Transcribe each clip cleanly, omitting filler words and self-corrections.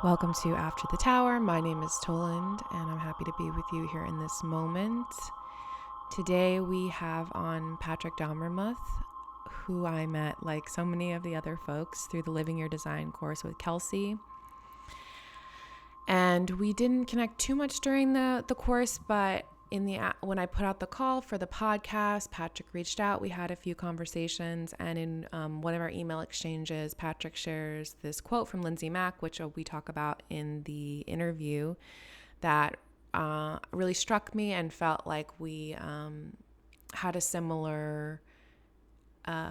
Welcome to After the Tower. My name is Toland, and I'm happy to be with you here in this moment. Today we have on Patrick Dommermuth, who I met, like so many of the other folks, through the Living Your Design course with Kelsey. And we didn't connect too much during the course, but when I put out the call for the podcast, Patrick reached out. We had a few conversations, and in one of our email exchanges, Patrick shares this quote from Lindsay Mack, which we talk about in the interview, that really struck me and felt like we had a similar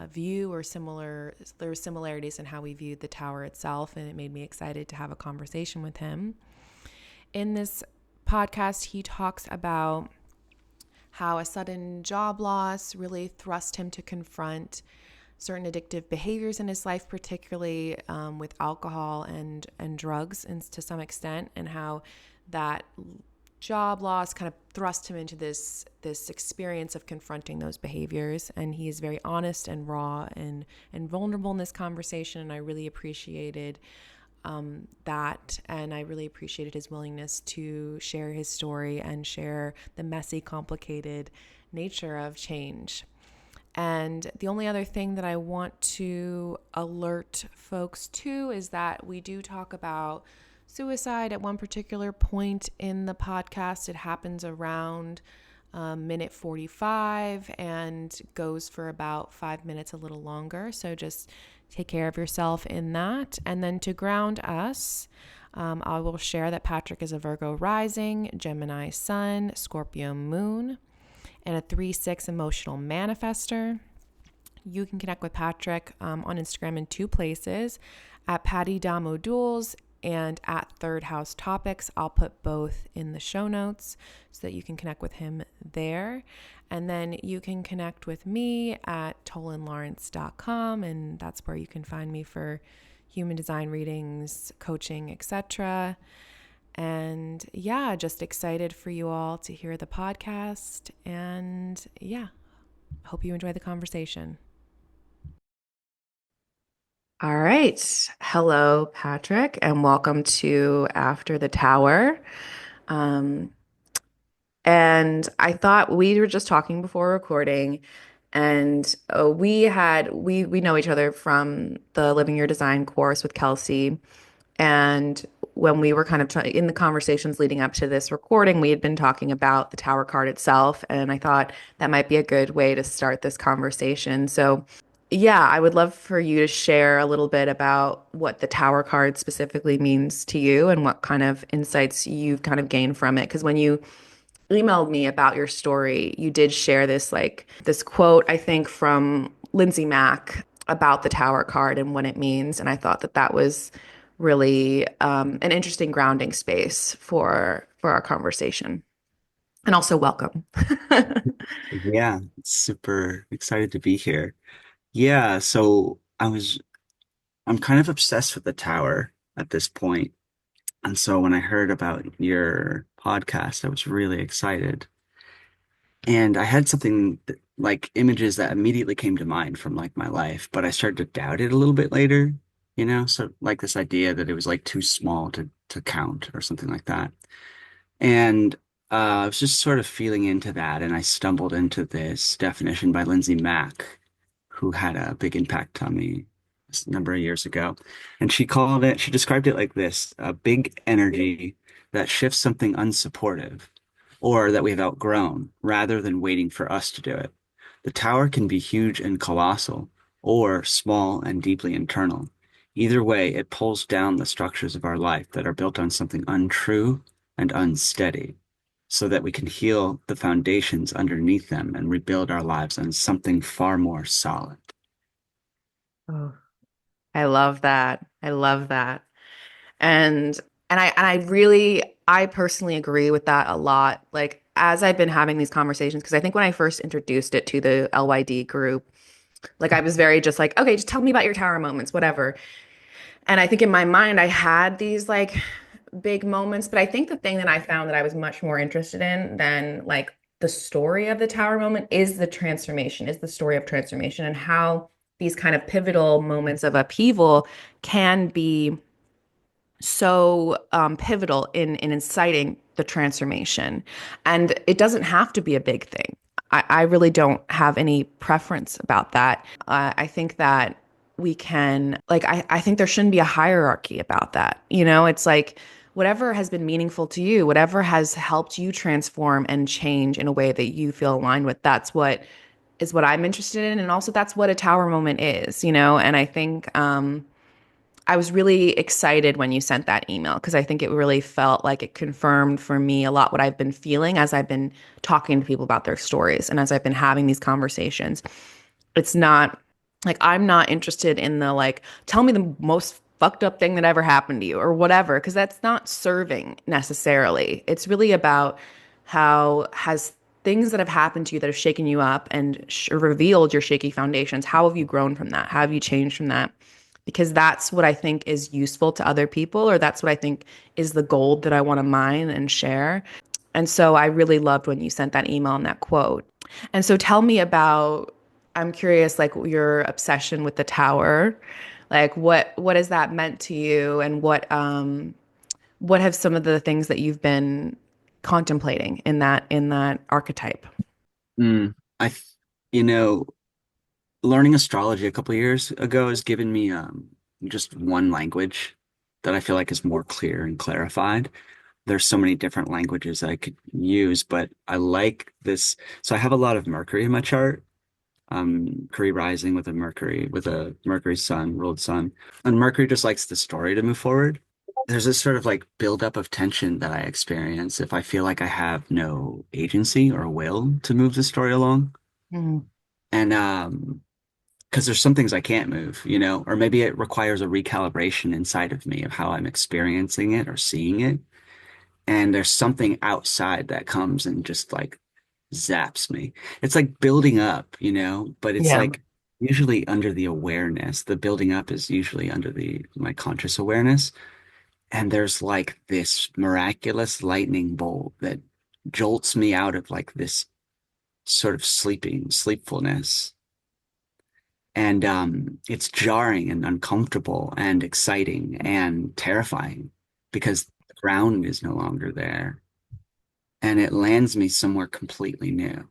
view, or there were similarities in how we viewed the tower itself, and it made me excited to have a conversation with him. In this podcast, he talks about how a sudden job loss really thrust him to confront certain addictive behaviors in his life, particularly with alcohol and drugs, and to some extent, and how that job loss kind of thrust him into this experience of confronting those behaviors. And he is very honest and raw and vulnerable in this conversation, and I really appreciated that, and I really appreciated his willingness to share his story and share the messy, complicated nature of change. And the only other thing that I want to alert folks to is that we do talk about suicide at one particular point in the podcast. It happens around minute 45 and goes for about 5 minutes, a little longer. So just take care of yourself in that. And then to ground us, I will share that Patrick is a Virgo rising, Gemini sun, Scorpio moon, and a 3/6 emotional manifestor. You can connect with Patrick on Instagram in two places, at Patty Domodules and at Third House Topics. I'll put both in the show notes so that you can connect with him there. And then you can connect with me at tolandlawrence.com, and that's where you can find me for human design readings, coaching, etc. And yeah, just excited for you all to hear the podcast. And yeah, hope you enjoy the conversation. All right. Hello, Patrick, and welcome to After the Tower. Um, and I thought we were just talking before recording, and we know each other from the Living Your Design course with Kelsey. And when we were kind of in the conversations leading up to this recording, we had been talking about the Tower card itself, and I thought that might be a good way to start this conversation. So yeah, I would love for you to share a little bit about what the Tower card specifically means to you and what kind of insights you've kind of gained from it. Because when you emailed me about your story, you did share this quote, I think, from Lindsay Mack about the Tower card and what it means. And I thought that was really an interesting grounding space for our conversation. And also welcome. Yeah, super excited to be here. Yeah, so I'm kind of obsessed with the tower at this point. And so when I heard about your podcast, I was really excited. And I had like images that immediately came to mind from like my life, but I started to doubt it a little bit later, so like this idea that it was like too small to count or something like that. And I was just sort of feeling into that, and I stumbled into this definition by Lindsay Mack, who had a big impact on me a number of years ago. And she described it like this: a big energy that shifts something unsupportive or that we've outgrown rather than waiting for us to do it. The tower can be huge and colossal, or small and deeply internal. Either way, it pulls down the structures of our life that are built on something untrue and unsteady, so that we can heal the foundations underneath them and rebuild our lives on something far more solid. Oh, I love that. I love that. And I personally agree with that a lot. Like as I've been having these conversations, because I think when I first introduced it to the LYD group, like I was very just like, okay, just tell me about your tower moments, whatever. And I think in my mind I had these like big moments, but I think the thing that I found that I was much more interested in than like the story of the tower moment is the story of transformation, and how these kind of pivotal moments of upheaval can be so pivotal in inciting the transformation. And it doesn't have to be a big thing. I really don't have any preference about that. I think that we can, like, I think there shouldn't be a hierarchy about that. You know, it's like whatever has been meaningful to you, whatever has helped you transform and change in a way that you feel aligned with, that's what is what I'm interested in. And also, that's what a tower moment is, you know? And I think, I was really excited when you sent that email because I think it really felt like it confirmed for me a lot what I've been feeling as I've been talking to people about their stories and as I've been having these conversations. It's not like I'm not interested in the like, tell me the most fucked up thing that ever happened to you or whatever, because that's not serving necessarily. It's really about how has things that have happened to you that have shaken you up and revealed your shaky foundations. How have you grown from that? How have you changed from that? Because that's what I think is useful to other people, or that's what I think is the gold that I want to mine and share. And so I really loved when you sent that email and that quote. And so tell me about, I'm curious, like your obsession with the tower. Like what has that meant to you and what have some of the things that you've been contemplating in that archetype? Mm, I, th- you know, learning astrology a couple of years ago has given me just one language that I feel like is more clear and clarified. There's so many different languages that I could use, but I like this. So I have a lot of Mercury in my chart. Mercury rising with a Mercury sun, ruled sun. And Mercury just likes the story to move forward. There's this sort of like buildup of tension that I experience if I feel like I have no agency or will to move the story along. Mhm. And because there's some things I can't move, or maybe it requires a recalibration inside of me of how I'm experiencing it or seeing it. And there's something outside that comes and just like zaps me. It's like building up, but it's Yeah. like usually under the awareness. The building up is usually under the my conscious awareness. And there's like this miraculous lightning bolt that jolts me out of like this sort of sleepfulness. And it's jarring and uncomfortable and exciting and terrifying because the ground is no longer there. And it lands me somewhere completely new.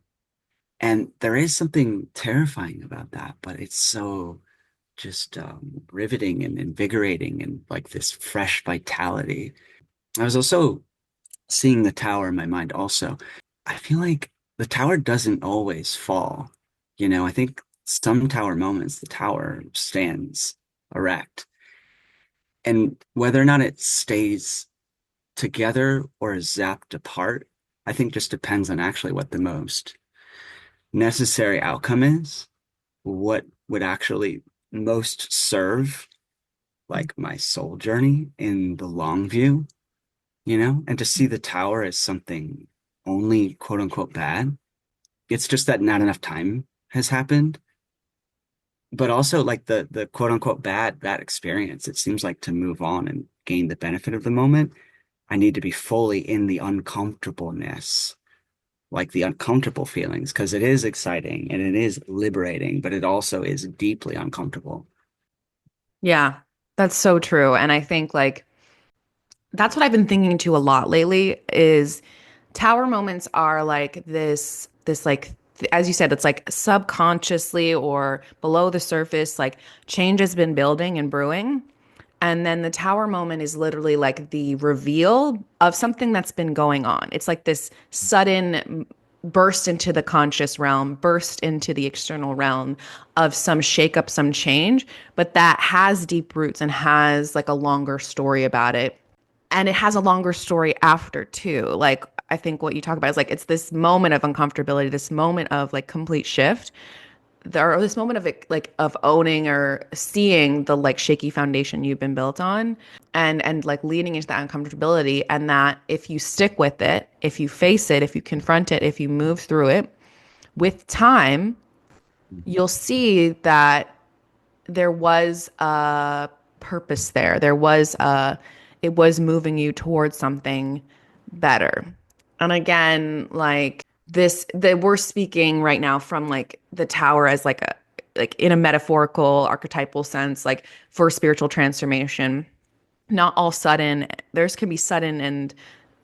And there is something terrifying about that, but it's so just riveting and invigorating and like this fresh vitality. I was also seeing the tower in my mind also. I feel like the tower doesn't always fall. I think some tower moments, the tower stands erect. And whether or not it stays together or is zapped apart, I think just depends on actually what the most necessary outcome is, what would actually most serve like my soul journey in the long view, and to see the tower as something only quote unquote bad. It's just that not enough time has happened. But also like the quote unquote bad experience, it seems like to move on and gain the benefit of the moment, I need to be fully in the uncomfortableness, like the uncomfortable feelings, because it is exciting and it is liberating, but it also is deeply uncomfortable. Yeah, that's so true. And I think like that's what I've been thinking to a lot lately is tower moments are like this like as you said, it's like subconsciously or below the surface, like change has been building and brewing. And then the tower moment is literally like the reveal of something that's been going on. It's like this sudden burst into the conscious realm, burst into the external realm of some shakeup, some change, but that has deep roots and has like a longer story about it. And it has a longer story after too. Like I think what you talk about is like it's this moment of uncomfortability, this moment of like complete shift there or this moment of it, like of owning or seeing the like shaky foundation you've been built on and like leaning into that uncomfortability and that if you stick with it, if you face it, if you confront it, if you move through it with time, you'll see that there was a purpose there. There was a, it was moving you towards something better. And again, like this, that we're speaking right now from like the tower as like a, like in a metaphorical, archetypal sense, like for spiritual transformation. not all sudden. There's can be sudden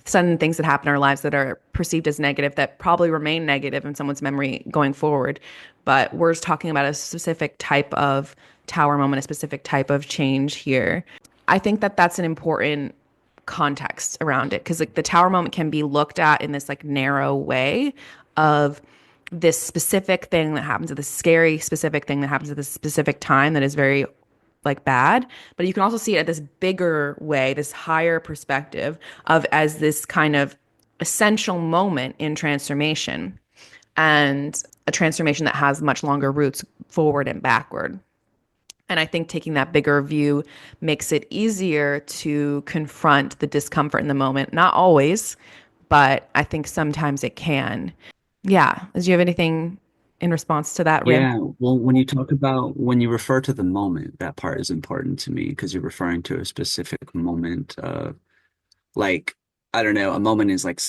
things that happen in our lives that are perceived as negative that probably remain negative in someone's memory going forward. But we're just talking about a specific type of tower moment, a specific type of change here. I think that that's an important context around it because like the tower moment can be looked at in this like narrow way of this specific thing that happens at this scary specific thing that happens at this specific time that is very like bad, but you can also see it at this bigger way, this higher perspective of as this kind of essential moment in transformation and a transformation that has much longer roots forward and backward. And I think taking that bigger view makes it easier to confront the discomfort in the moment. Not always, but I think sometimes it can. Yeah. Do you have anything in response to that, Rim? Yeah, well, when you talk about when you refer to the moment, that part is important to me because you're referring to a specific moment of like, I don't know, a moment is like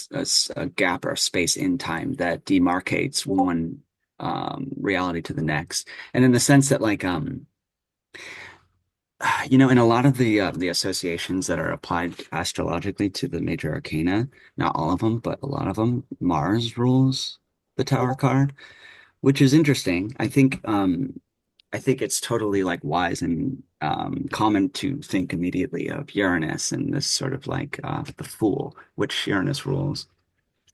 a gap or a space in time that demarcates one reality to the next. And in the sense that like in a lot of the associations that are applied astrologically to the major arcana, not all of them, but a lot of them, Mars rules the Tower card, which is interesting. I think it's totally like wise and common to think immediately of Uranus and this sort of like the Fool, which Uranus rules,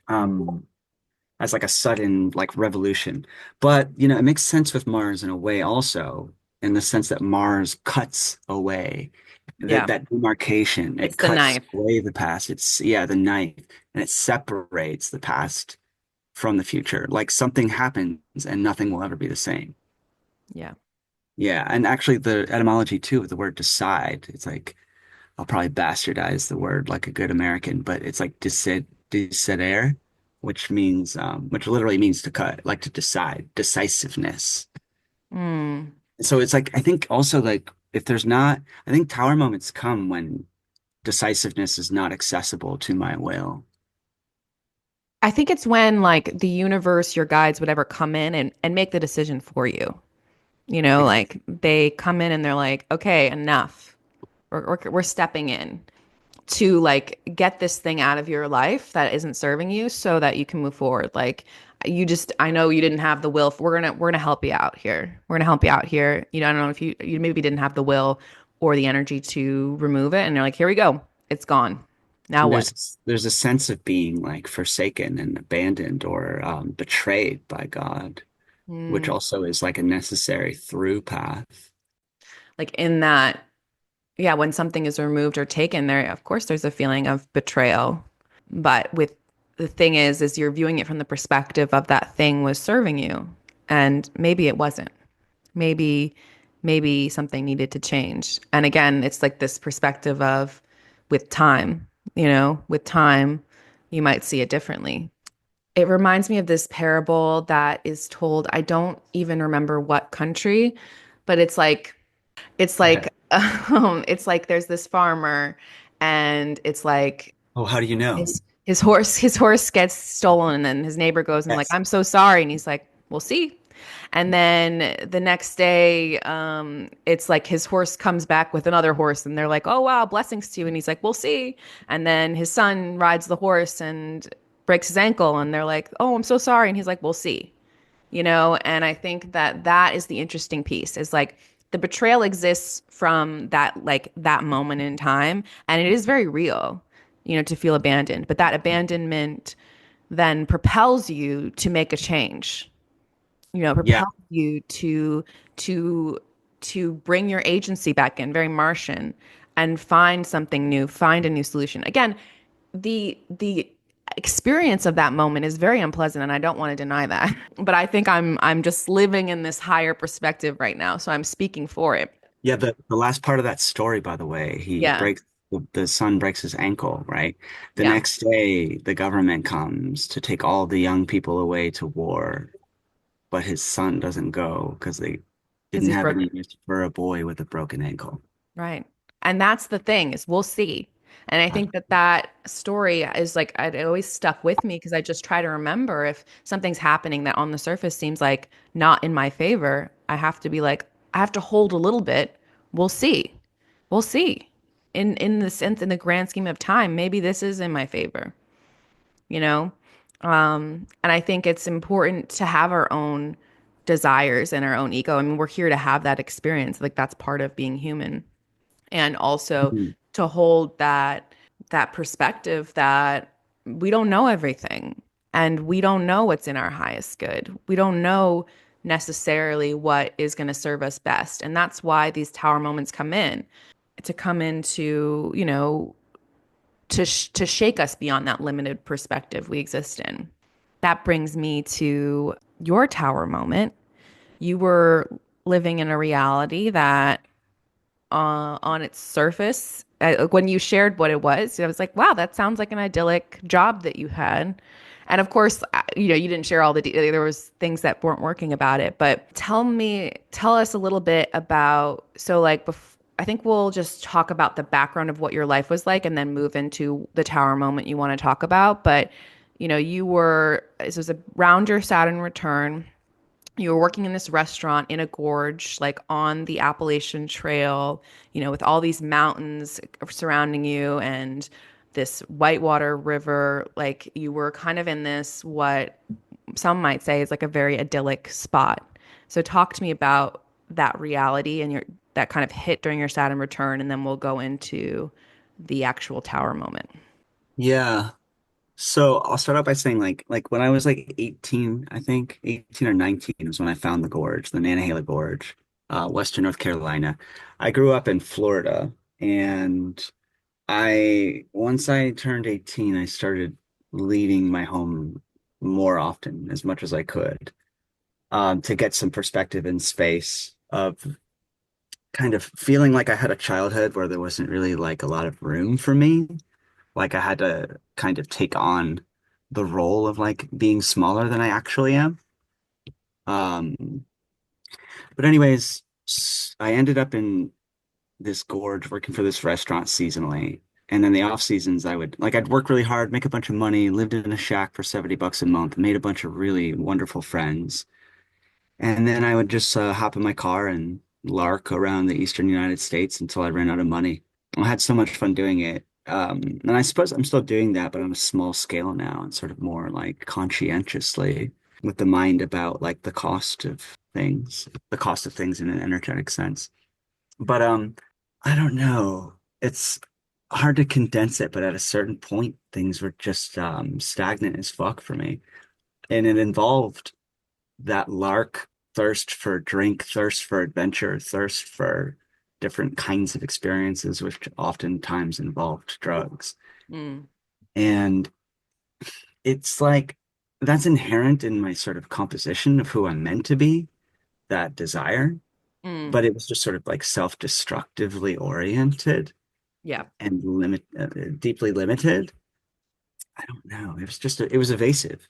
um, as like a sudden like revolution. But it makes sense with Mars in a way also, in the sense that Mars cuts away that Yeah. that demarcation. It's It the cuts knife. away the past. It's yeah, the knife, and it separates the past from the future. Like something happens and nothing will ever be the same. Yeah. Yeah, and actually the etymology too of the word decide, it's like I'll probably bastardize the word like a good American, but it's like decidere, which literally means to cut, like to decide, decisiveness. Mm. So it's like I think also like if there's not, I think tower moments come when decisiveness is not accessible to my will. I think it's when like the universe, your guides, whatever, come in and make the decision for you. Ex- Like they come in and they're like, okay, enough. We're stepping in to like get this thing out of your life that isn't serving you so that you can move forward. Like I know you didn't have the will. We're gonna help you out here. We're gonna help you out here. I don't know if you maybe didn't have the will or the energy to remove it. And they're like, here we go. It's gone. Now And what? there's a sense of being like forsaken and abandoned or betrayed by God, which Hmm. also is like a necessary through path. Like in that, yeah, when something is removed or taken, there, of course, there's a feeling of betrayal. But with the thing is you're viewing it from the perspective of that thing was serving you, and maybe it wasn't. Maybe, maybe something needed to change. And again, it's like this perspective of with time, with time, you might see it differently. It reminds me of this parable that is told. I don't even remember what country, but it's like Okay. it's like there's this farmer and it's like Oh, how do you know? his horse gets stolen and then his neighbor goes and like Yes. I'm so sorry and he's like we'll see. And then the next day it's like his horse comes back with another horse and they're like oh wow blessings to you and he's like we'll see. And then his son rides the horse and breaks his ankle and they're like oh I'm so sorry and he's like we'll see. And I think that that is the interesting piece is like the betrayal exists from that moment in time and it is very real, to feel abandoned, but that abandonment then propels you to make a change, Yeah. propels you to to bring your agency back in, very Martian, and find something new, find a new solution. Again, the experience of that moment is very unpleasant and I don't want to deny that. But I think I'm just living in this higher perspective right now, so I'm speaking for it. Yeah, the last part of that story, by the way, Yeah. the son breaks his ankle, right? The Yeah. next day, the government comes to take all the young people away to war, but his son doesn't go because they Because didn't he's have broken. any use for a boy with a broken ankle. Right. And that's the thing is we'll see. And I think that that story is like it always stuck with me because I just try to remember if something's happening that on the surface seems like not in my favor, I have to be like I have to hold a little bit. We'll see. We'll see. in the grand scheme of time, maybe this is in my favor, you know? And I think it's important to have our own desires and our own ego. I mean, we're here to have that experience. Like that's part of being human. And also Mhm. to hold that perspective that we don't know everything and we don't know what's in our highest good. We don't know necessarily what is going to serve us best. And that's why these tower moments come in to come into, to shake us beyond that limited perspective we exist in. That brings me to your tower moment. You were living in a reality that on its surface, when you shared what it was, I was like, wow, that sounds like an idyllic job that you had. And of course, you didn't share all the there was things that weren't working about it, but tell us a little bit about, so like, I think we'll just talk about the background of what your life was like and then move into the tower moment you want to talk about. But, this was around your Saturn return. You were working in this restaurant in a gorge, like on the Appalachian Trail, with all these mountains surrounding you and this whitewater river. Like you were kind of in this, what some might say is like a very idyllic spot. So talk to me about that reality and that kind of hit during your Saturn return, and then we'll go into the actual tower moment. Yeah. So I'll start out by saying when I was like 18, I think 18 or 19 was when I found the gorge, the Nantahala Gorge, Western North Carolina. I grew up in Florida, and I once I turned 18, I started leaving my home more often, as much as I could, to get some perspective in space of kind of feeling like I had a childhood where there wasn't really like a lot of room for me. Like I had to kind of take on the role of like being smaller than I actually am. Um, but anyways, I ended up in this gorge working for this restaurant seasonally. And then the off seasons, I'd work really hard, make a bunch of money, lived in a shack for $70 a month, made a bunch of really wonderful friends. And then I would just hop in my car and lark around the eastern United States until I ran out of money. I had so much fun doing it. And I suppose I'm still doing that, but on a small scale now and sort of more like conscientiously with the mind about like the cost of things in an energetic sense. But I don't know. It's hard to condense it, but at a certain point, things were just stagnant as fuck for me. And it involved that lark thirst for drink, thirst for adventure, thirst for different kinds of experiences, which oftentimes involved drugs. Mm, And it's like that's inherent in my sort of composition of who I'm meant to be, that desire. mm, But it was just sort of like self-destructively oriented yeah. and deeply limited. I don't know. It was evasive,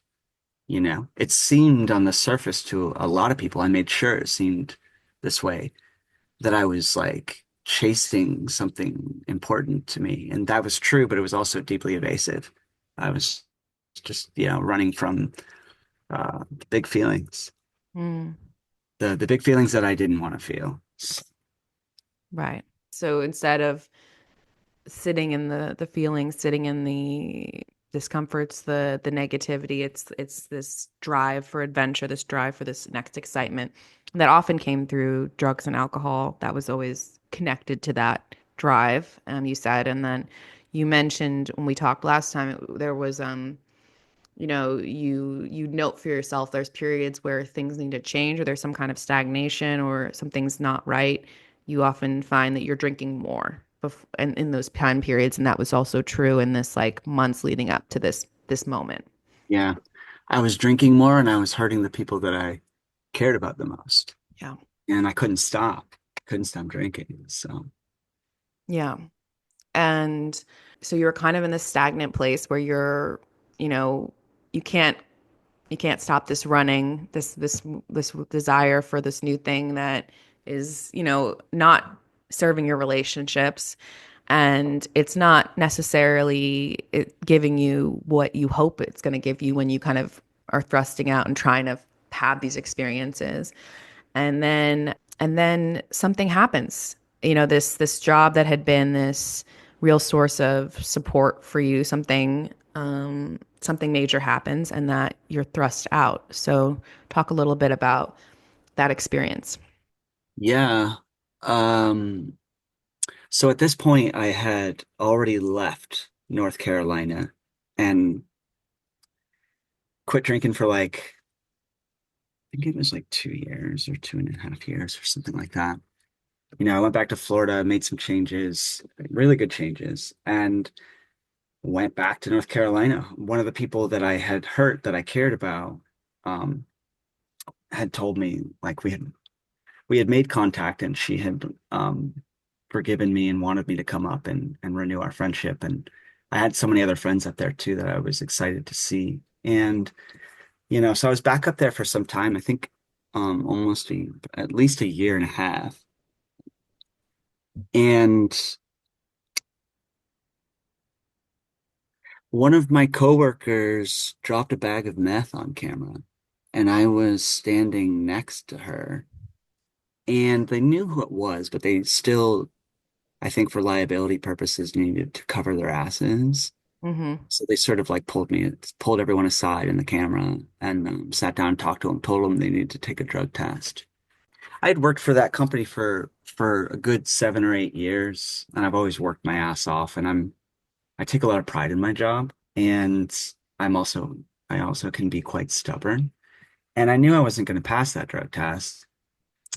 you know? It seemed on the surface to a lot of people, I made sure it seemed this way, that I was like chasing something important to me. And that was true, but it was also deeply evasive. I was just, running from the big feelings, Mm, the big feelings that I didn't want to feel. right. So instead of sitting in the feelings, sitting in the discomforts, the negativity, it's this drive for adventure, this drive for this next excitement that often came through drugs and alcohol. That was always connected to that drive, you said. And then you mentioned when we talked last time, there was you note for yourself there's periods where things need to change or there's some kind of stagnation or something's not right. You often find that you're drinking more and in those time periods, and that was also true in this like months leading up to this moment. Yeah. I was drinking more and I was hurting the people that I cared about the most. Yeah. And I couldn't stop drinking. So, Yeah. And so you're kind of in this stagnant place where you know you can't you can't stop this running, this desire for this new thing that is, not serving your relationships, and it's not necessarily giving you what you hope it's going to give you when you kind of are thrusting out and trying to have these experiences. And then something happens. this job that had been this real source of support for you, something major happens and that you're thrust out. So talk a little bit about that experience. Yeah. Um, so at this point, I had already left North Carolina and quit drinking for like, I think it was like 2 years or 2.5 years or something like that. I went back to Florida, made some changes, really good changes, and went back to North Carolina. One of the people that I had hurt that I cared about, um, had told me like we had made contact and she had forgiven me and wanted me to come up and renew our friendship. And I had so many other friends up there too that I was excited to see. And so I was back up there for some time. I think at least a year and a half. And one of my coworkers dropped a bag of meth on camera, and I was standing next to her, and they knew who it was, but they still, I think for liability purposes, needed to cover their asses. Mm-hmm. So they sort of like pulled everyone aside in the camera and sat down and talked to them, told them they needed to take a drug test. I had worked for that company for a good 7 or 8 years, and I've always worked my ass off, and I take a lot of pride in my job, and I'm also I also can be quite stubborn. And I knew I wasn't going to pass that drug test.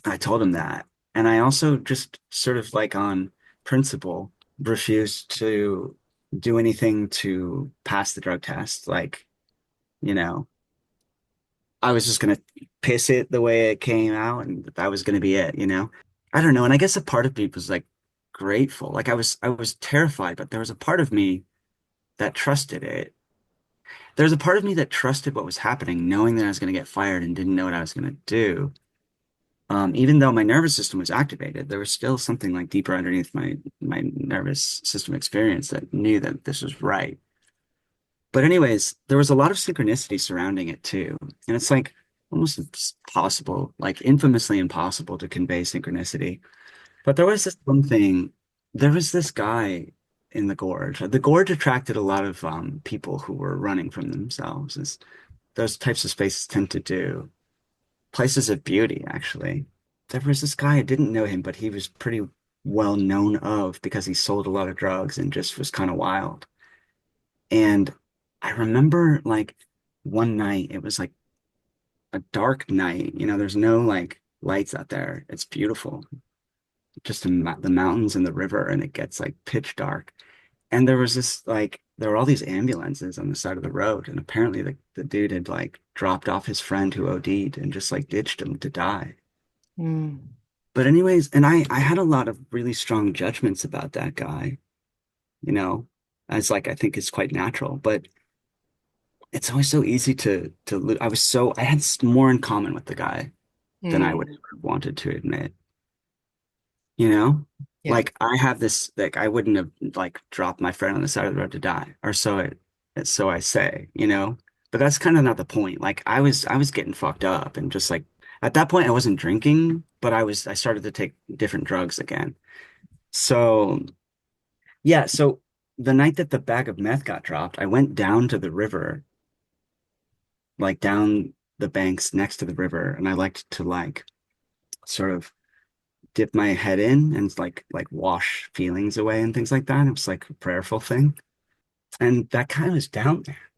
I told him that. And I also just sort of like on principle refused to do anything to pass the drug test. Like, you know, I was just going to piss it the way it came out and that was going to be it. I don't know. And I guess a part of me was like grateful. Like I was terrified, but there was a part of me that trusted it. There's a part of me that trusted what was happening, knowing that I was going to get fired and didn't know what I was going to do. Even though my nervous system was activated, there was still something like deeper underneath my nervous system experience that knew that this was right. But anyways, there was a lot of synchronicity surrounding it too. And it's like almost impossible, like infamously impossible to convey synchronicity. But there was this one thing, there was this guy in the gorge. The gorge attracted a lot of people who were running from themselves, as those types of spaces tend to do. Places of beauty, actually. There was this guy, I didn't know him, but he was pretty well known of because he sold a lot of drugs and just was kind of wild. And I remember like one night, it was like a dark night. There's no like lights out there. It's beautiful. Just the mountains and the river, and it gets like pitch dark. And there was this like there were all these ambulances on the side of the road, and apparently the dude had like dropped off his friend who OD'd and just like ditched him to die. Mm. But anyways, and I had a lot of really strong judgments about that guy, you know, as like I think is quite natural, but it's always so easy I had more in common with the guy than I would Mm. have wanted to admit, you know? Yeah. Like I have this like I wouldn't have like dropped my friend on the side of the road to die, or so I say. But that's kind of not the point. Like I was getting fucked up and just like at that point I wasn't drinking, but I started to take different drugs again. So yeah, so the night that the bag of meth got dropped, I went down to the river, like down the banks next to the river, and I liked to like sort of dip my head in and like wash feelings away and things like that. It was like a prayerful thing. And that guy was down there.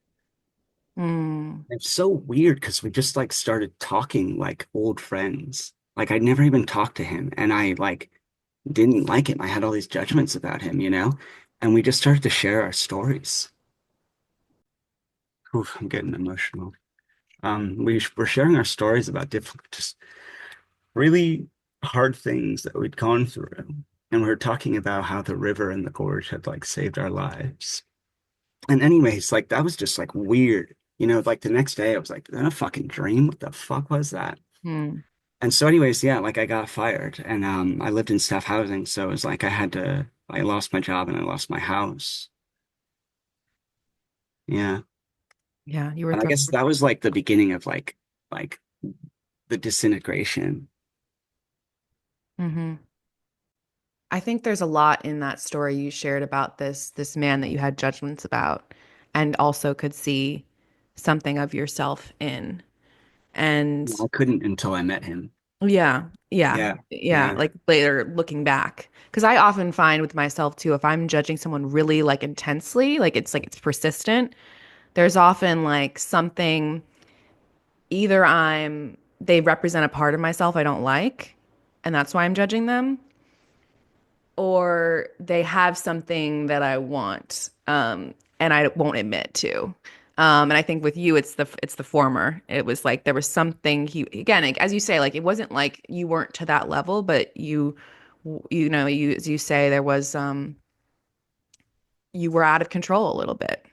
Mm. It's so weird because we just like started talking like old friends. Like I'd never even talked to him and I like didn't like him. I had all these judgments about him. And we just started to share our stories. Oof, I'm getting emotional. We're sharing our stories about different, just really hard things that we'd gone through. And we are talking about how the river and the gorge had like saved our lives. And anyways, like that was just like weird. Like the next day I was like, is that a fucking dream? What the fuck was that? Mm. And so anyways, yeah, like I got fired and I lived in staff housing. So it was like I lost my job and I lost my house. Yeah. Yeah. You were And I thrust. guess that was like the beginning of like the disintegration. Mm-hmm. I think there's a lot in that story you shared about this man that you had judgments about and also could see something of yourself in. And I couldn't until I met him. yeah, yeah, Yeah, yeah, yeah. like later looking back. Because I often find with myself too, if I'm judging someone really like intensely, like it's persistent, there's often like something either they represent a part of myself I don't like, and that's why I'm judging them, or they have something that I want, and I won't admit to. And I think with you, it's the former. It was like there was something he again, like, as you say, like it wasn't like you weren't to that level, but you as you say, there was you were out of control a little bit,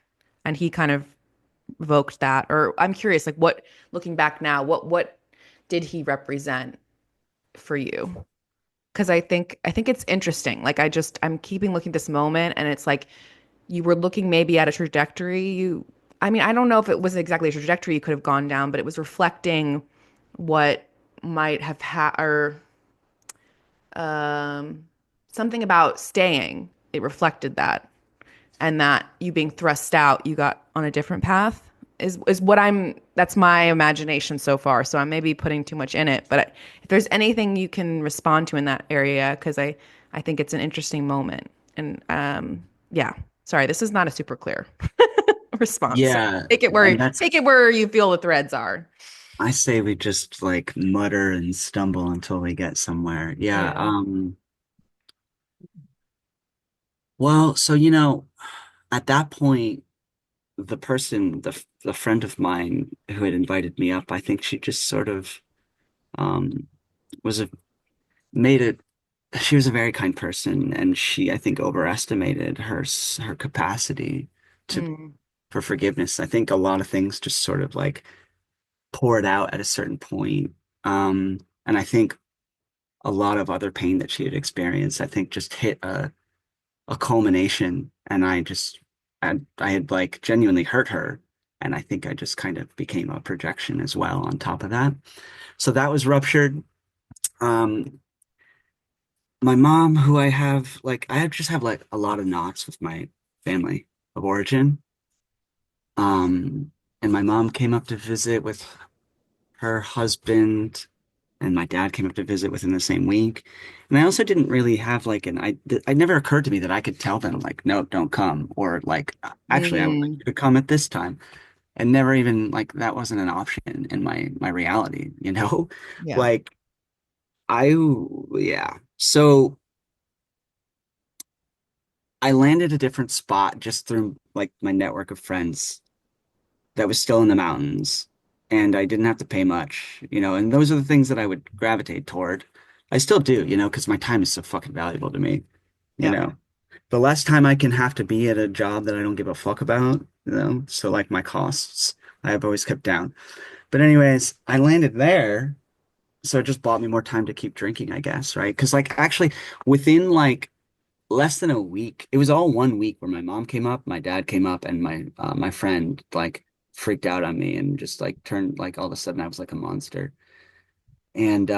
and he kind of evoked that. Or I'm curious, like what looking back now, what did he represent for you? Because I think it's interesting. Like I'm keeping looking at this moment, and it's like you were looking maybe at a trajectory. I mean, I don't know if it was exactly a trajectory you could have gone down, but it was reflecting what might have had or um, something about staying. It reflected that, and that you being thrust out, you got on a different path. Is what I'm. That's my imagination so far. So I may be putting too much in it, but if there's anything you can respond to in that area, because I think it's an interesting moment. And yeah, sorry, this is not a super clear response. So Yeah, and take it where you feel the threads are. I say we just like mutter and stumble until we get somewhere. Yeah, Yeah. well, so at that point, the friend of mine who had invited me up, I think she just sort of um was a made it she was a very kind person, and she, I think, overestimated her capacity to Mm, for forgiveness. I think a lot of things just sort of like poured out at a certain point. And I think a lot of other pain that she had experienced, I think, just hit a culmination, and I had like genuinely hurt her. And I think I just kind of became a projection as well on top of that. So that was ruptured. Um, my mom, who I just have like a lot of knots with my family of origin. Um, and my mom came up to visit with her husband, and my dad came up to visit within the same week. And I also didn't really have like it never occurred to me that I could tell them like, no, don't come, or like, actually, I would like mm, you to come at this time. And never even like that wasn't an option in my reality, you know? yeah. Like I, yeah. So I landed a different spot just through like my network of friends that was still in the mountains, and I didn't have to pay much, and those are the things that I would gravitate toward. I still do, because my time is so fucking valuable to me, you Yeah. know. The less time I can have to be at a job that I don't give a fuck about, so like my costs, I have always kept down. But anyways, I landed there, so it just bought me more time to keep drinking, I guess, right? Because like actually within like less than a week. It was all 1 week where my mom came up, my dad came up, and my friend like freaked out on me and just like turned like all of a sudden I was like a monster. And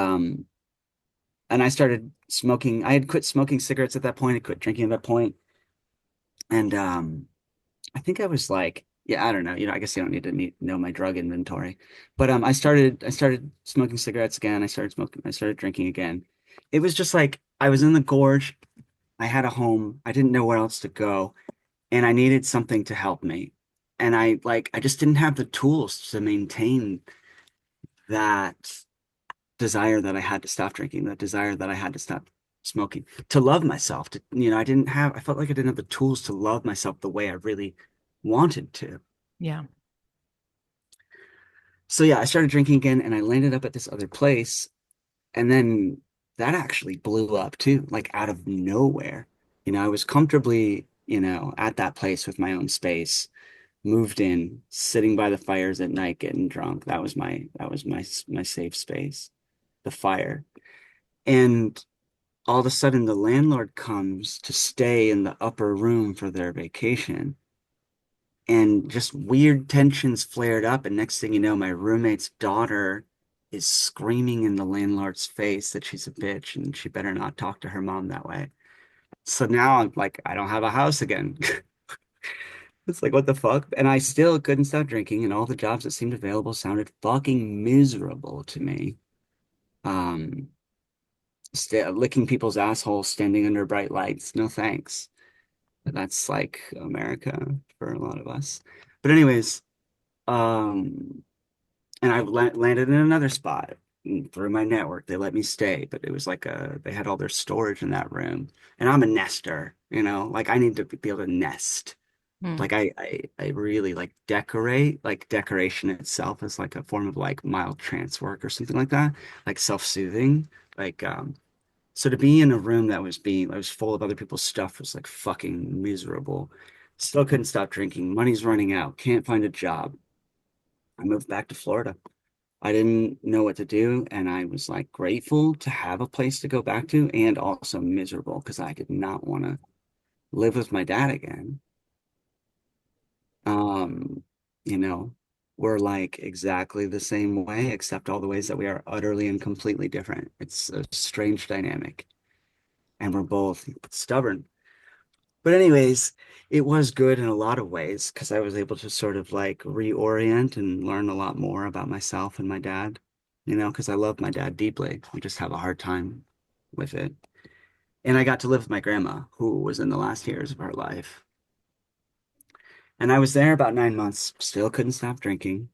I started smoking. I had quit smoking cigarettes at that point. I quit drinking at that point. And I think I was like, yeah, I don't know. I guess you don't need to know my drug inventory. But I started smoking cigarettes again. I started drinking again. It was just like I was in the gorge. I had a home. I didn't know where else to go, and I needed something to help me. And I just didn't have the tools to maintain that desire that I had to stop drinking, that desire that I had to stop smoking, to love myself. I felt like I didn't have the tools to love myself the way I really wanted to. Yeah. So yeah, I started drinking again, and I landed up at this other place, and then that actually blew up too, like out of nowhere. I was comfortably, at that place with my own space, moved in, sitting by the fires at night, getting drunk. That was my safe space, the fire. And all of a sudden, the landlord comes to stay in the upper room for their vacation, and just weird tensions flared up. And next thing you know, my roommate's daughter is screaming in the landlord's face that she's a bitch and she better not talk to her mom that way. So now I'm like, I don't have a house again. It's like, what the fuck? And I still couldn't stop drinking, and all the jobs that seemed available sounded fucking miserable to me. Um, st licking people's assholes, standing under bright lights. No thanks. That's like America for a lot of us. But anyways, um, and I landed in another spot through my network. They let me stay, but it was like they had all their storage in that room. And I'm a nester, like I need to be able to nest. Mm. Like I really like decorate, like decoration itself is like a form of like mild trance work or something like that, like self-soothing. Like so to be in a room that was full of other people's stuff was like fucking miserable. Still couldn't stop drinking. Money's running out. Can't find a job. I moved back to Florida. I didn't know what to do, and I was like grateful to have a place to go back to, and also miserable because I did not want to live with my dad again. Um, you know, we're like exactly the same way, except all the ways that we are utterly and completely different. It's a strange dynamic, and we're both stubborn. But anyways, it was good in a lot of ways because I was able to sort of like reorient and learn a lot more about myself and my dad, because I love my dad deeply. We just have a hard time with it. And I got to live with my grandma, who was in the last years of her life. And I was there about 9 months, still couldn't stop drinking.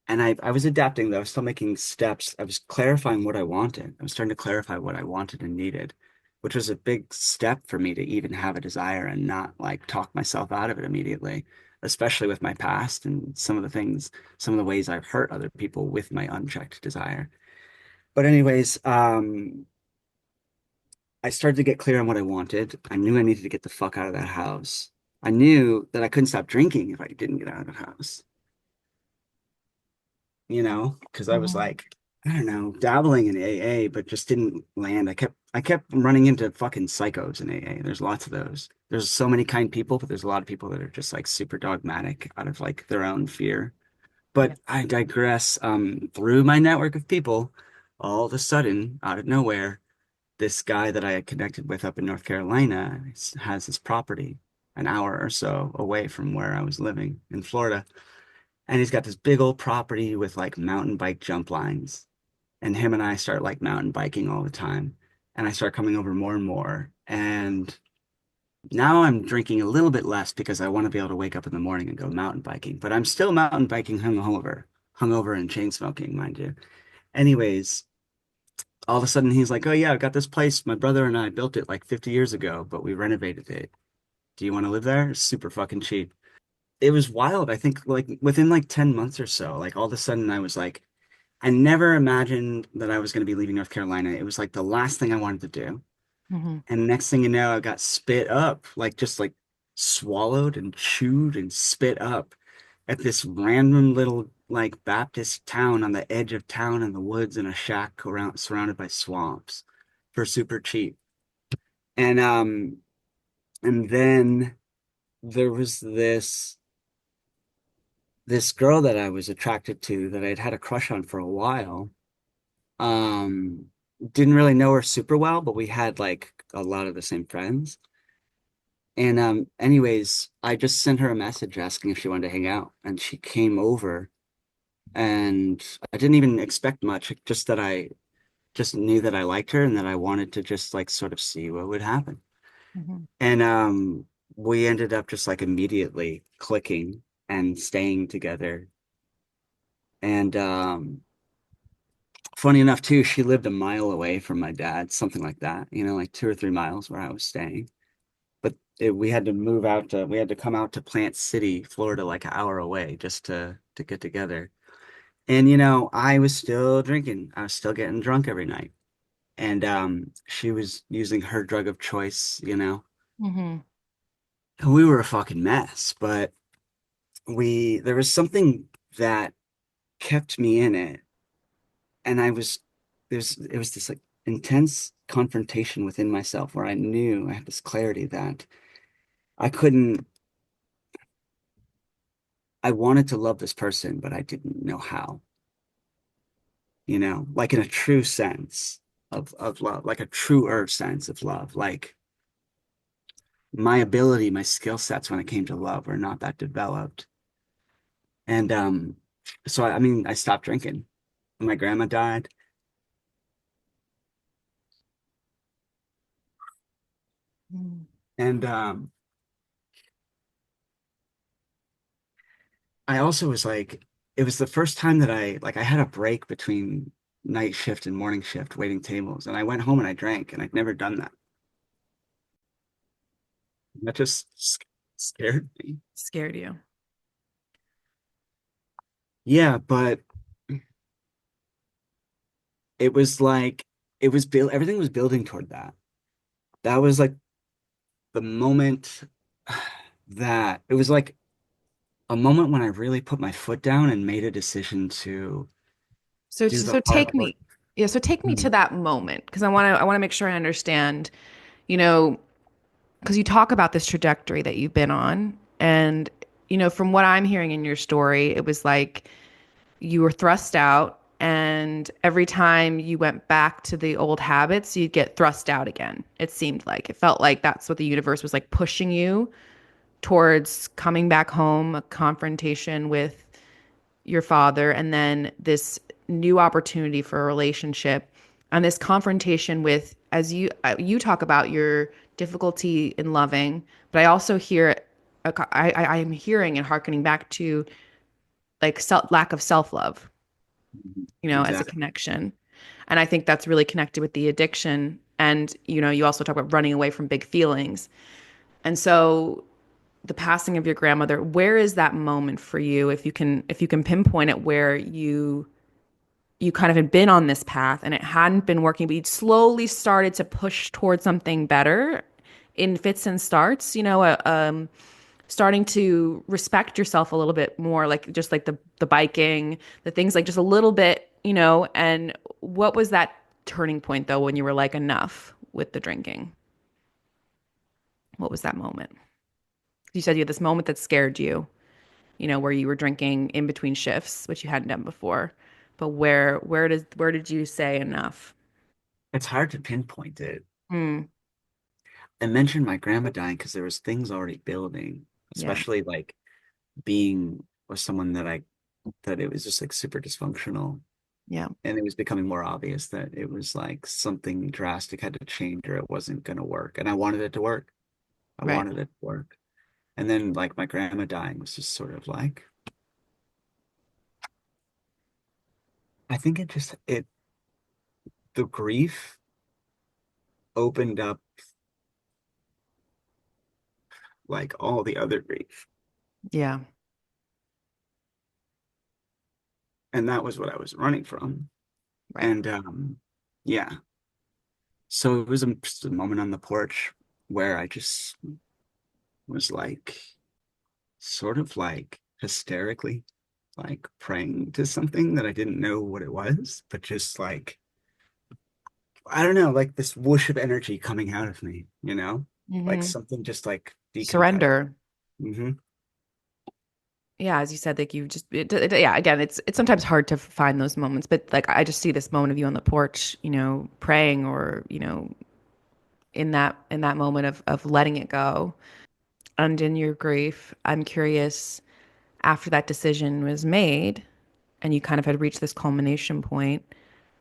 And I was adapting though. I was still making steps. I was clarifying what I wanted. I was starting to clarify what I wanted and needed, which was a big step for me to even have a desire and not like talk myself out of it immediately, especially with my past and some of the ways I've hurt other people with my unchecked desire. But anyways, I started to get clear on what I wanted. I knew I needed to get the fuck out of that house. I knew that I couldn't stop drinking if I didn't get out of the house. Because I was Mhm. like, I don't know, dabbling in AA, but just didn't land. I kept running into fucking psychos in AA. There's lots of those. There's so many kind people, but there's a lot of people that are just like super dogmatic out of like their own fear. Yeah. But I digress. Through my network of people, all of a sudden, out of nowhere, this guy that I had connected with up in North Carolina has his property an hour or so away from where I was living in Florida. And he's got this big old property with like mountain bike jump lines. And him and I start like mountain biking all the time. And I start coming over more and more. And now I'm drinking a little bit less because I want to be able to wake up in the morning and go mountain biking. But I'm still mountain biking hungover and chain smoking, mind you. Anyways, all of a sudden he's like, "Oh yeah, I've got this place. My brother and I built it like 50 years ago, but we renovated it. Do you want to live there? It's super fucking cheap." It was wild. I think like within like 10 months or so, like all of a sudden I was like, I never imagined that I was going to be leaving North Carolina. It was like the last thing I wanted to do. Hmm. And next thing you know, I got spit up, like just like swallowed and chewed and spit up at this random little like Baptist town on the edge of town in the woods in a shack around surrounded by swamps for super cheap. And and then there was this girl that I was attracted to that I'd had a crush on for a while. Um, didn't really know her super well, but we had like a lot of the same friends. And anyways, I just sent her a message asking if she wanted to hang out, and she came over, and I didn't even expect much, just that I just knew that I liked her and that I wanted to just like sort of see what would happen. Hmm. And we ended up just like immediately clicking and staying together. And funny enough, too, she lived a mile away from my dad, something like that, like 2 or 3 miles where I was staying. But we had to come out to Plant City, Florida, like an hour away just to get together. And, I was still drinking. I was still getting drunk every night. And she was using her drug of choice. Hmm. And we were a fucking mess, but there was something that kept me in it. And it was this like intense confrontation within myself where I knew I had this clarity that I couldn't, I wanted to love this person, but I didn't know how, like in a true sense of love, like a truer sense of love. Like my ability, my skill sets when it came to love were not that developed. And so I mean, I stopped drinking. My grandma died, Mm. and I also was like, it was the first time that I had a break between night shift and morning shift waiting tables, and I went home and I drank, and I'd never done that. That just scared me. Scared you. Yeah, but it was like it was built, everything was building toward that. That was like the moment that it was like a moment when I really put my foot down and made a decision to So do the so hard take work. me, yeah, so take me to Mhm. that moment because I want to make sure I understand, you know, because you talk about this trajectory that you've been on and from what I'm hearing in your story, it was like you were thrust out and every time you went back to the old habits, you'd get thrust out again. It seemed like it felt like that's what the universe was like pushing you towards coming back home, a confrontation with your father, and then this new opportunity for a relationship, and this confrontation with, as you talk about your difficulty in loving, but I also hear, I am hearing and hearkening back to like lack of self love, Mhm. as a Exactly. connection. And I think that's really connected with the addiction. And, you also talk about running away from big feelings. And so the passing of your grandmother, where is that moment for you? If you can pinpoint it where you kind of had been on this path and it hadn't been working, but you'd slowly started to push towards something better in fits and starts, starting to respect yourself a little bit more, like just like the biking, the things like just a little bit, and what was that turning point though when you were like enough with the drinking? What was that moment? You said you had this moment that scared you, where you were drinking in between shifts, which you hadn't done before. But where did you say enough? It's hard to pinpoint it. Mm, I mentioned my grandma dying because there was things already building, yeah, especially like being with someone that it was just like super dysfunctional. yeah, And it was becoming more obvious that it was like something drastic had to change or it wasn't going to work. And I wanted it to work. I right. wanted it to work. And then like my grandma dying was just sort of like, I think the grief opened up like all the other grief. Yeah, And that was what I was running from. right. And yeah. So it was just a moment on the porch where I just was like, sort of like hysterically, like praying to something that I didn't know what it was, but just like, I don't know, like this whoosh of energy coming out of me, like Hmm. something just like decompressed. Surrender. Hmm. Yeah, as you said, like yeah. Again, it's sometimes hard to find those moments, but like I just see this moment of you on the porch, praying, or in that moment of letting it go, and in your grief. I'm curious, after that decision was made, and you kind of had reached this culmination point,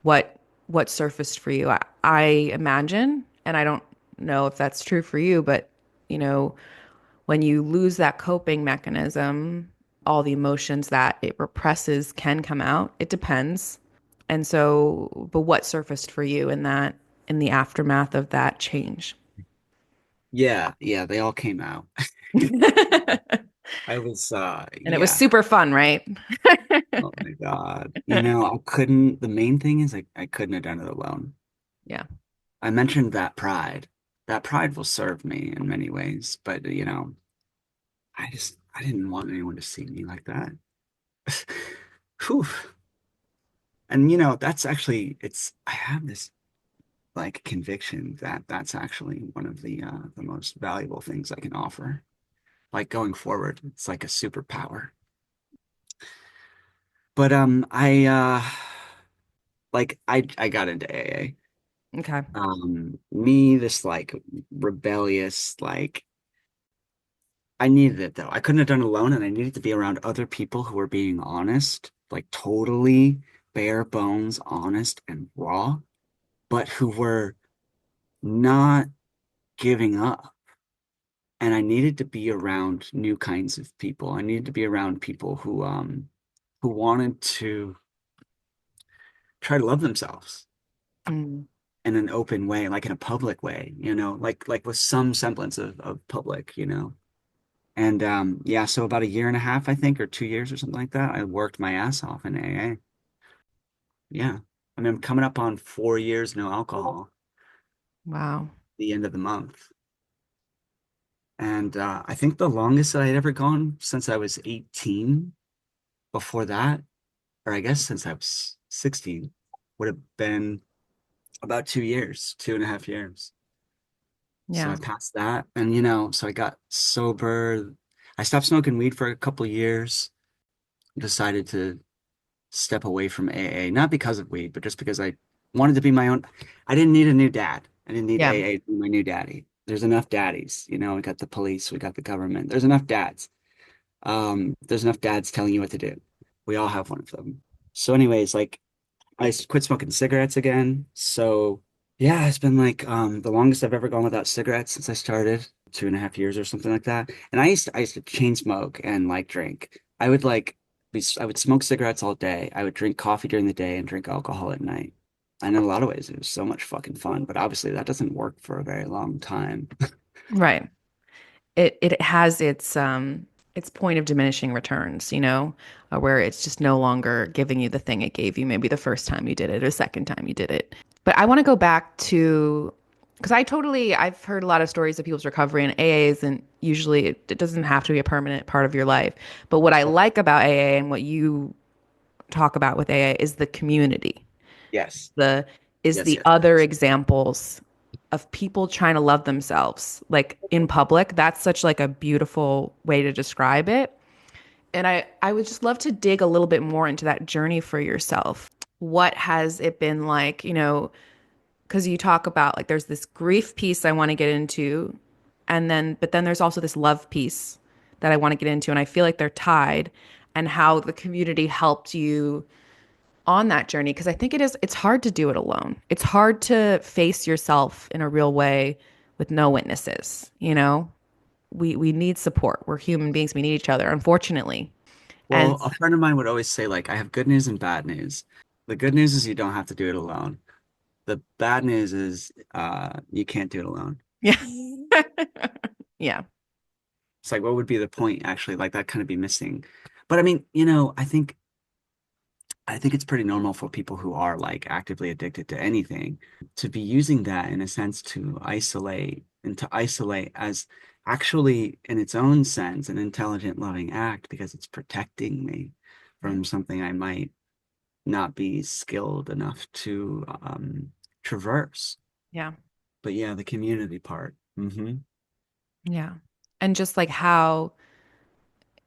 what what surfaced for you? I imagine, and I don't know if that's true for you, but you know, when you lose that coping mechanism, all the emotions that it represses can come out. It depends. And so, but what surfaced for you in the aftermath of that change? Yeah, yeah, they all came out. And I was it was yeah. super fun, right? Oh my God. The main thing is I couldn't have done it alone. Yeah. I mentioned that pride. That pride will serve me in many ways, but I didn't want anyone to see me like that. Whew. And that's actually I have this like conviction that that's actually one of the most valuable things I can offer. Like going forward, it's like a superpower. But I got into AA. Okay. Me, this like rebellious, like I needed it though. I couldn't have done it alone, and I needed to be around other people who were being honest, like totally bare bones, honest and raw, but who were not giving up. And I needed to be around new kinds of people. I needed to be around people who wanted to try to love themselves Mm. in an open way, like in a public way, like with some semblance of public, And yeah, so about a year and a half, I think, or 2 years or something like that, I worked my ass off in AA. Yeah. I mean, I'm coming up on 4 years no alcohol Wow. the end of the month. And I think the longest that I'd ever gone since I was 18, before that, or I guess since I was 16, would have been about 2 years, 2.5 years. So I Yeah. passed that. And, so I got sober. I stopped smoking weed for a couple of years, decided to step away from AA, not because of weed, but just because I wanted to be my own. I didn't need a new dad. I didn't need Yeah. AA to be my new daddy. There's enough daddies, we got the police, we got the government. There's enough dads. There's enough dads telling you what to do. We all have one of them. So, anyways, like I quit smoking cigarettes again. So yeah, it's been like the longest I've ever gone without cigarettes since I started, 2.5 years or something like that. And I used to chain smoke and like drink. I would smoke cigarettes all day. I would drink coffee during the day and drink alcohol at night. And in a lot of ways, it was so much fucking fun. But obviously, that doesn't work for a very long time. Right. It has its point of diminishing returns, where it's just no longer giving you the thing it gave you maybe the first time you did it or second time you did it. But I want to go back to because I've heard a lot of stories of people's recovery and AAs, and usually it doesn't have to be a permanent part of your life. But what I like about AA and what you talk about with AA is the community, Yes. the is Yes, the yes, other yes. examples of people trying to love themselves like in public. That's such like a beautiful way to describe it. And I would just love to dig a little bit more into that journey for yourself. What has it been like, because you talk about like there's this grief piece I want to get into, and then there's also this love piece that I want to get into, and I feel like they're tied, and how the community helped you on that journey, because I think it's hard to do it alone. It's hard to face yourself in a real way with no witnesses, We need support. We're human beings. We need each other, unfortunately. And Well, a friend of mine would always say, like, I have good news and bad news. The good news is you don't have to do it alone. The bad news is you can't do it alone. yeah. Yeah. It's like, what would be the point actually? Like that kind of be missing. But I mean, I think it's pretty normal for people who are like actively addicted to anything to be using that in a sense to isolate and to isolate as actually in its own sense an intelligent, loving act because it's protecting me Yeah. from something I might not be skilled enough to traverse. Yeah. But yeah, the community part. Yeah. And just like how,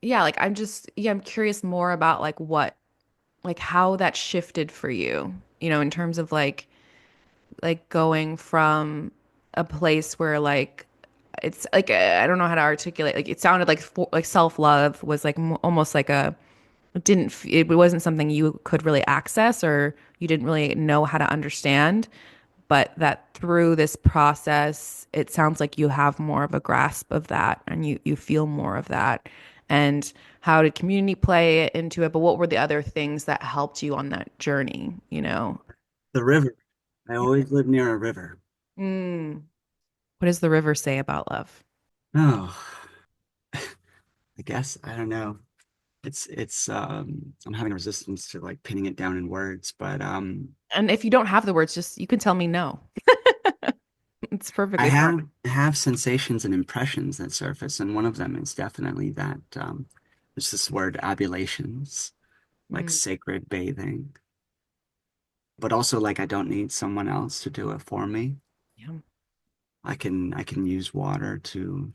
yeah, like I'm curious more about like how that shifted for you, in terms of like going from a place where like it's like I don't know how to articulate. Like it sounded like like self-love was like almost like it wasn't something you could really access or you didn't really know how to understand, but that through this process, it sounds like you have more of a grasp of that and you feel more of that. And how did community play into it? But what were the other things that helped you on that journey, The river. I always lived near a river. Mm. What does the river say about love? Oh, I guess I don't know. It's I'm having a resistance to like pinning it down in words, but And if you don't have the words, just you can tell me no. It's I perfectly fine. have sensations and impressions that surface, and one of them is definitely that there's this word abulations, like Mm. sacred bathing, but also like I don't need someone else to do it for me. Yeah. I can use water to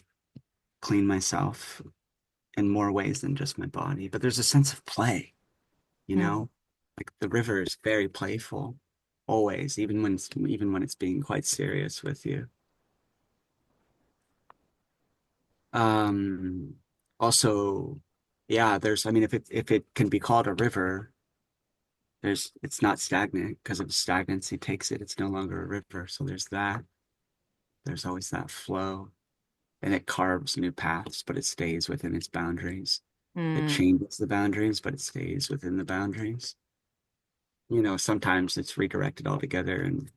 clean myself in more ways than just my body, but there's a sense of play, you Mm. know? Like the river is very playful, always, even when it's being quite serious with you. Um, Also, yeah, I mean, if it can be called a river, it's not stagnant because if stagnancy takes it, it's no longer a river. So there's that. There's always that flow, and it carves new paths, but it stays within its boundaries. It Mm, changes the boundaries, but it stays within the boundaries. Sometimes it's redirected altogether, and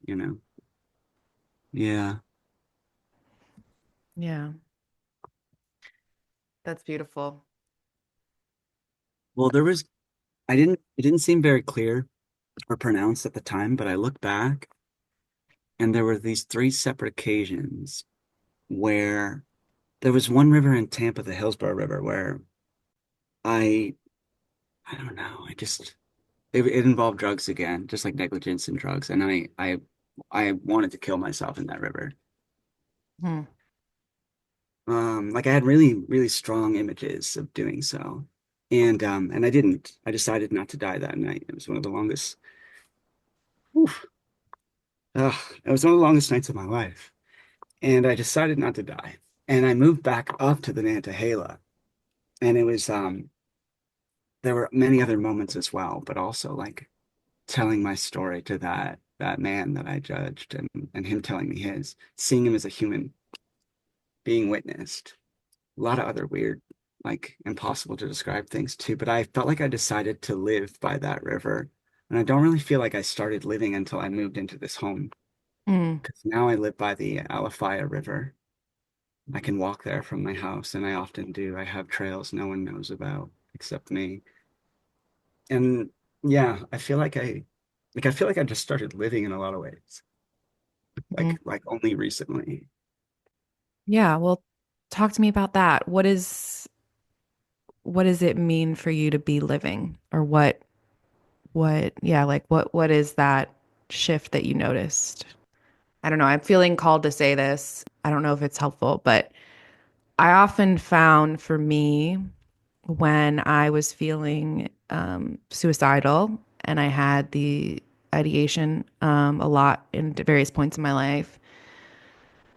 yeah. yeah, that's beautiful. Well, it didn't seem very clear or pronounced at the time, but I look back and there were these three separate occasions where there was one river in Tampa, the Hillsborough River, where I, I don't know, it involved drugs again, just like negligence and drugs. And I wanted to kill myself in that river. Hmm. Like I had really, really strong images of doing so. And I didn't. I decided not to die that night. It was one of the longest, oof, it was one of the longest nights of my life. And I decided not to die. And I moved back up to the Nantahala. And there were many other moments as well, but also like telling my story to that man that I judged and him telling me his, seeing him as a human being witnessed. A lot of other weird, like impossible to describe things too, but I felt like I decided to live by that river. And I don't really feel like I started living until I moved into this home Mm, because now I live by the Alafaya River. I can walk there from my house, and I often do. I have trails no one knows about except me. And yeah, I feel like I just started living in a lot of ways, mm. like only recently. Yeah, well, talk to me about that. What does it mean for you to be living? Or yeah, like what is that shift that you noticed? I don't know. I'm feeling called to say this. I don't know if it's helpful, but I often found for me when I was feeling suicidal and I had the ideation a lot in various points in my life,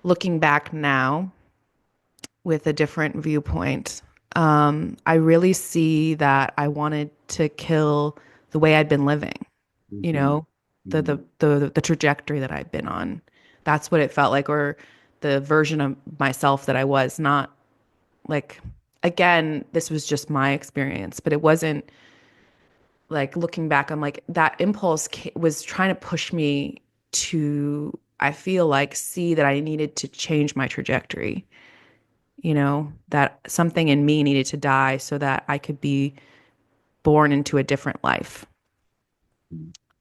looking back now with a different viewpoint, I really see that I wanted to kill the way I'd been living, you Hmm. know, the trajectory that I'd been on. That's what it felt like, or the version of myself that I was, not like, again, this was just my experience, but it wasn't like looking back, I'm like, that impulse was trying to push me to, I feel like, see that I needed to change my trajectory, that something in me needed to die so that I could be born into a different life.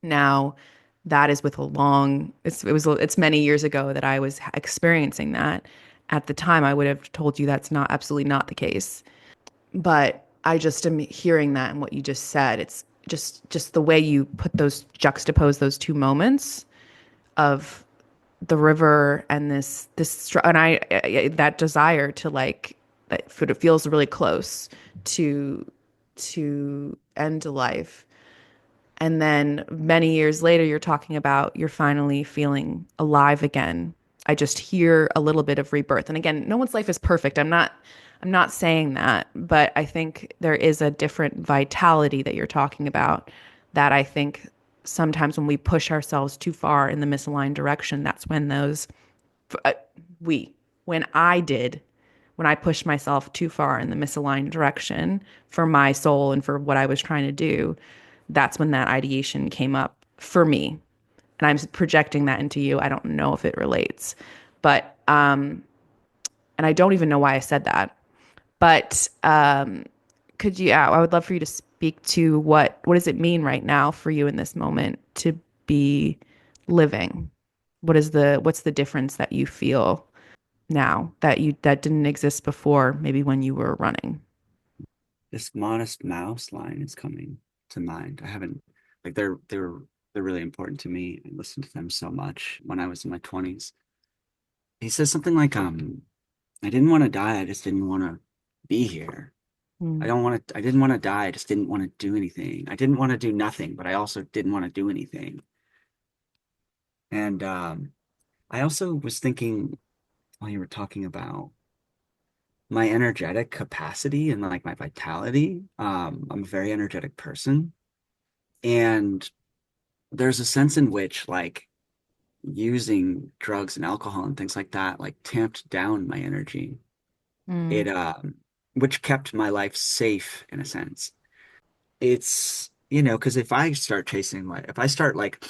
Now, that is with a long, it's many years ago that I was experiencing that. At the time, I would have told you that's not absolutely not the case. But I just am hearing that and what you just said. It's just the way you put those juxtapose those two moments of the river and and that desire to like that it feels really close to end life. And then many years later, you're talking about you're finally feeling alive again. I just hear a little bit of rebirth. And again, no one's life is perfect. I'm not saying that, but I think there is a different vitality that you're talking about that I think sometimes when we push ourselves too far in the misaligned direction, that's when uh, we, when I did, when I pushed myself too far in the misaligned direction for my soul and for what I was trying to do, that's when that ideation came up for me. And I'm projecting that into you. I don't know if it relates, but, and I don't even know why I said that, but, I would love for you to speak to what does it mean right now for you in this moment to be living? What's the difference that you feel now that didn't exist before, maybe when you were running? This Modest Mouse line is coming to mind. I haven't like they're really important to me. I listened to them so much when I was in my 20s. He says something like, I didn't want to die, I just didn't want to be here. Mm, I didn't want to die, I just didn't want to do anything. I didn't want to do nothing, but I also didn't want to do anything. And I also was thinking while you were talking about my energetic capacity and like my vitality. I'm a very energetic person. And there's a sense in which like using drugs and alcohol and things like that like tamped down my energy. Mm. It which kept my life safe in a sense. It's, because if I start like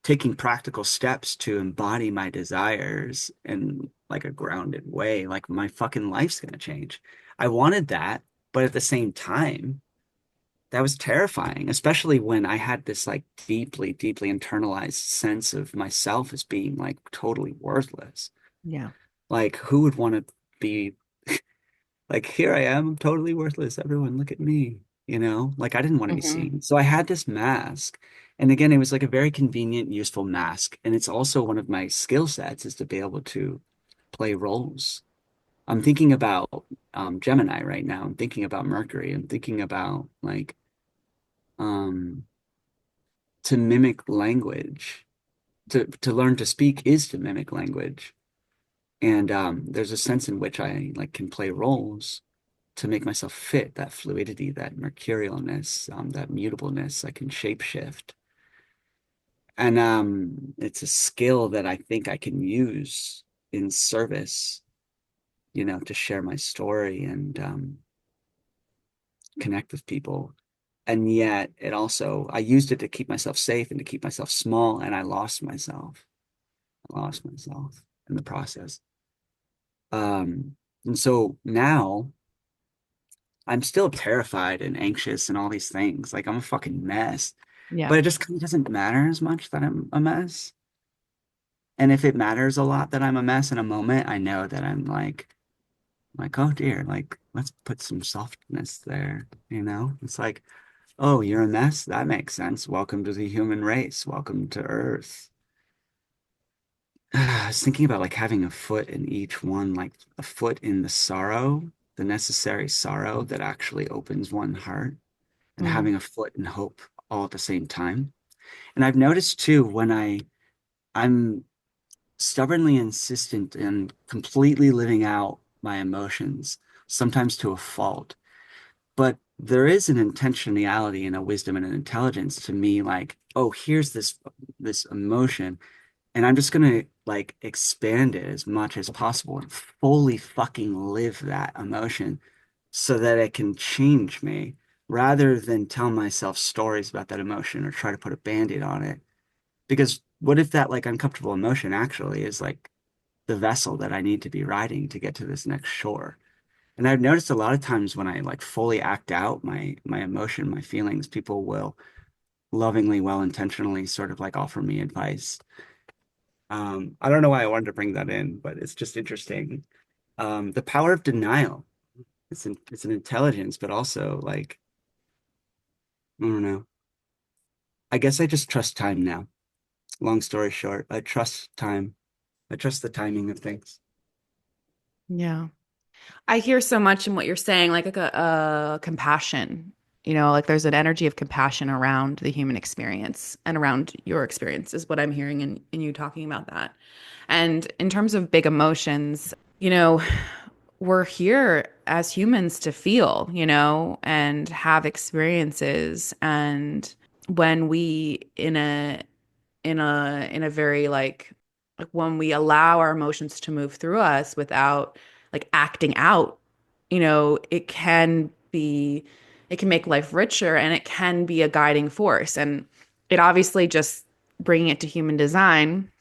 taking practical steps to embody my desires in like a grounded way, like my fucking life's gonna change. I wanted that, but at the same time, that was terrifying, especially when I had this like deeply, deeply internalized sense of myself as being like totally worthless. Yeah. Like, who would want to be like, here I am, I'm totally worthless. Everyone, look at me. Like I didn't want to be Hmm. seen. So I had this mask. And again, it was like a very convenient, useful mask. And it's also one of my skill sets is to be able to play roles. I'm thinking about Gemini right now. I'm thinking about Mercury. I'm thinking about like um, to mimic language. To learn to speak is to mimic language. And there's a sense in which I like can play roles to make myself fit that fluidity, that mercurialness, that mutableness. I can shapeshift. And it's a skill that I think I can use in service, to share my story and connect with people. And yet I used it to keep myself safe and to keep myself small, and I lost myself. I lost myself in the process. And so now I'm still terrified and anxious and all these things. Like I'm a fucking mess. Yeah. But it just kind of doesn't matter as much that I'm a mess. And if it matters a lot that I'm a mess in a moment, I know that I'm like, oh dear, like let's put some softness there, It's like, oh, you're a mess? That makes sense. Welcome to the human race. Welcome to Earth. I was thinking about like having a foot in each one, like a foot in the sorrow, the necessary sorrow that actually opens one heart, and Mm. having a foot in hope all at the same time. And I've noticed too when I'm stubbornly insistent and completely living out my emotions, sometimes to a fault. But there is an intentionality and a wisdom and an intelligence to me, like, oh, here's this emotion, and I'm just gonna like expand it as much as possible and fully fucking live that emotion so that it can change me rather than tell myself stories about that emotion or try to put a band-aid on it. Because what if that like uncomfortable emotion actually is like the vessel that I need to be riding to get to this next shore? And I've noticed a lot of times when I like fully act out my emotion, my feelings, people will lovingly, well intentionally sort of like offer me advice. I don't know why I wanted to bring that in, but it's just interesting. The power of denial. It's an intelligence, but also like, I don't know. I guess I just trust time now. Long story short, I trust time. I trust the timing of things. Yeah. I hear so much in what you're saying, like a compassion, like there's an energy of compassion around the human experience and around your experience is what I'm hearing in you talking about that. And in terms of big emotions, we're here as humans to feel, and have experiences. And when we in a very like when we allow our emotions to move through us without like acting out, it can make life richer and it can be a guiding force. And it obviously just bringing it to human design,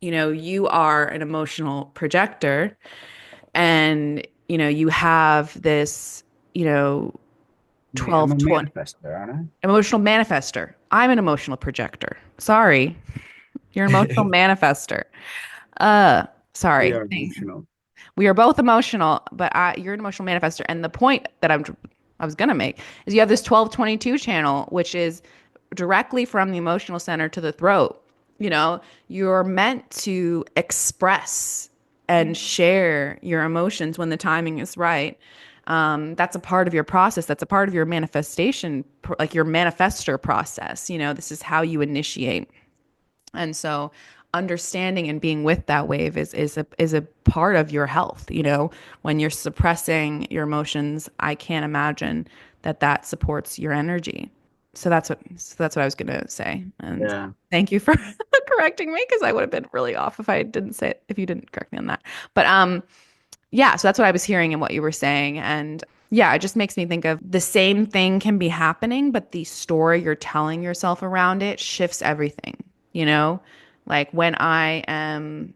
you are an emotional projector and you have this, you know, I'm a 12 20 manifestor, aren't emotional manifester. I'm an emotional projector. Sorry, you're an emotional I? manifester. Uh, We sorry. are emotional. We are both emotional, but you're an emotional manifester. And the point that I was gonna make is you have this 1222 channel, which is directly from the emotional center to the throat. You're meant to express and share your emotions when the timing is right. That's a part of your process. That's a part of your manifestation, like your manifestor process. This is how you initiate. And so understanding and being with that wave is a part of your health. When you're suppressing your emotions, I can't imagine that supports your energy. So that's what I was gonna say. And Yeah. thank you for correcting me, because I would have been really off if you didn't correct me on that. But yeah, so that's what I was hearing in what you were saying. And yeah, it just makes me think of the same thing can be happening, but the story you're telling yourself around it shifts everything, you know? Like when I am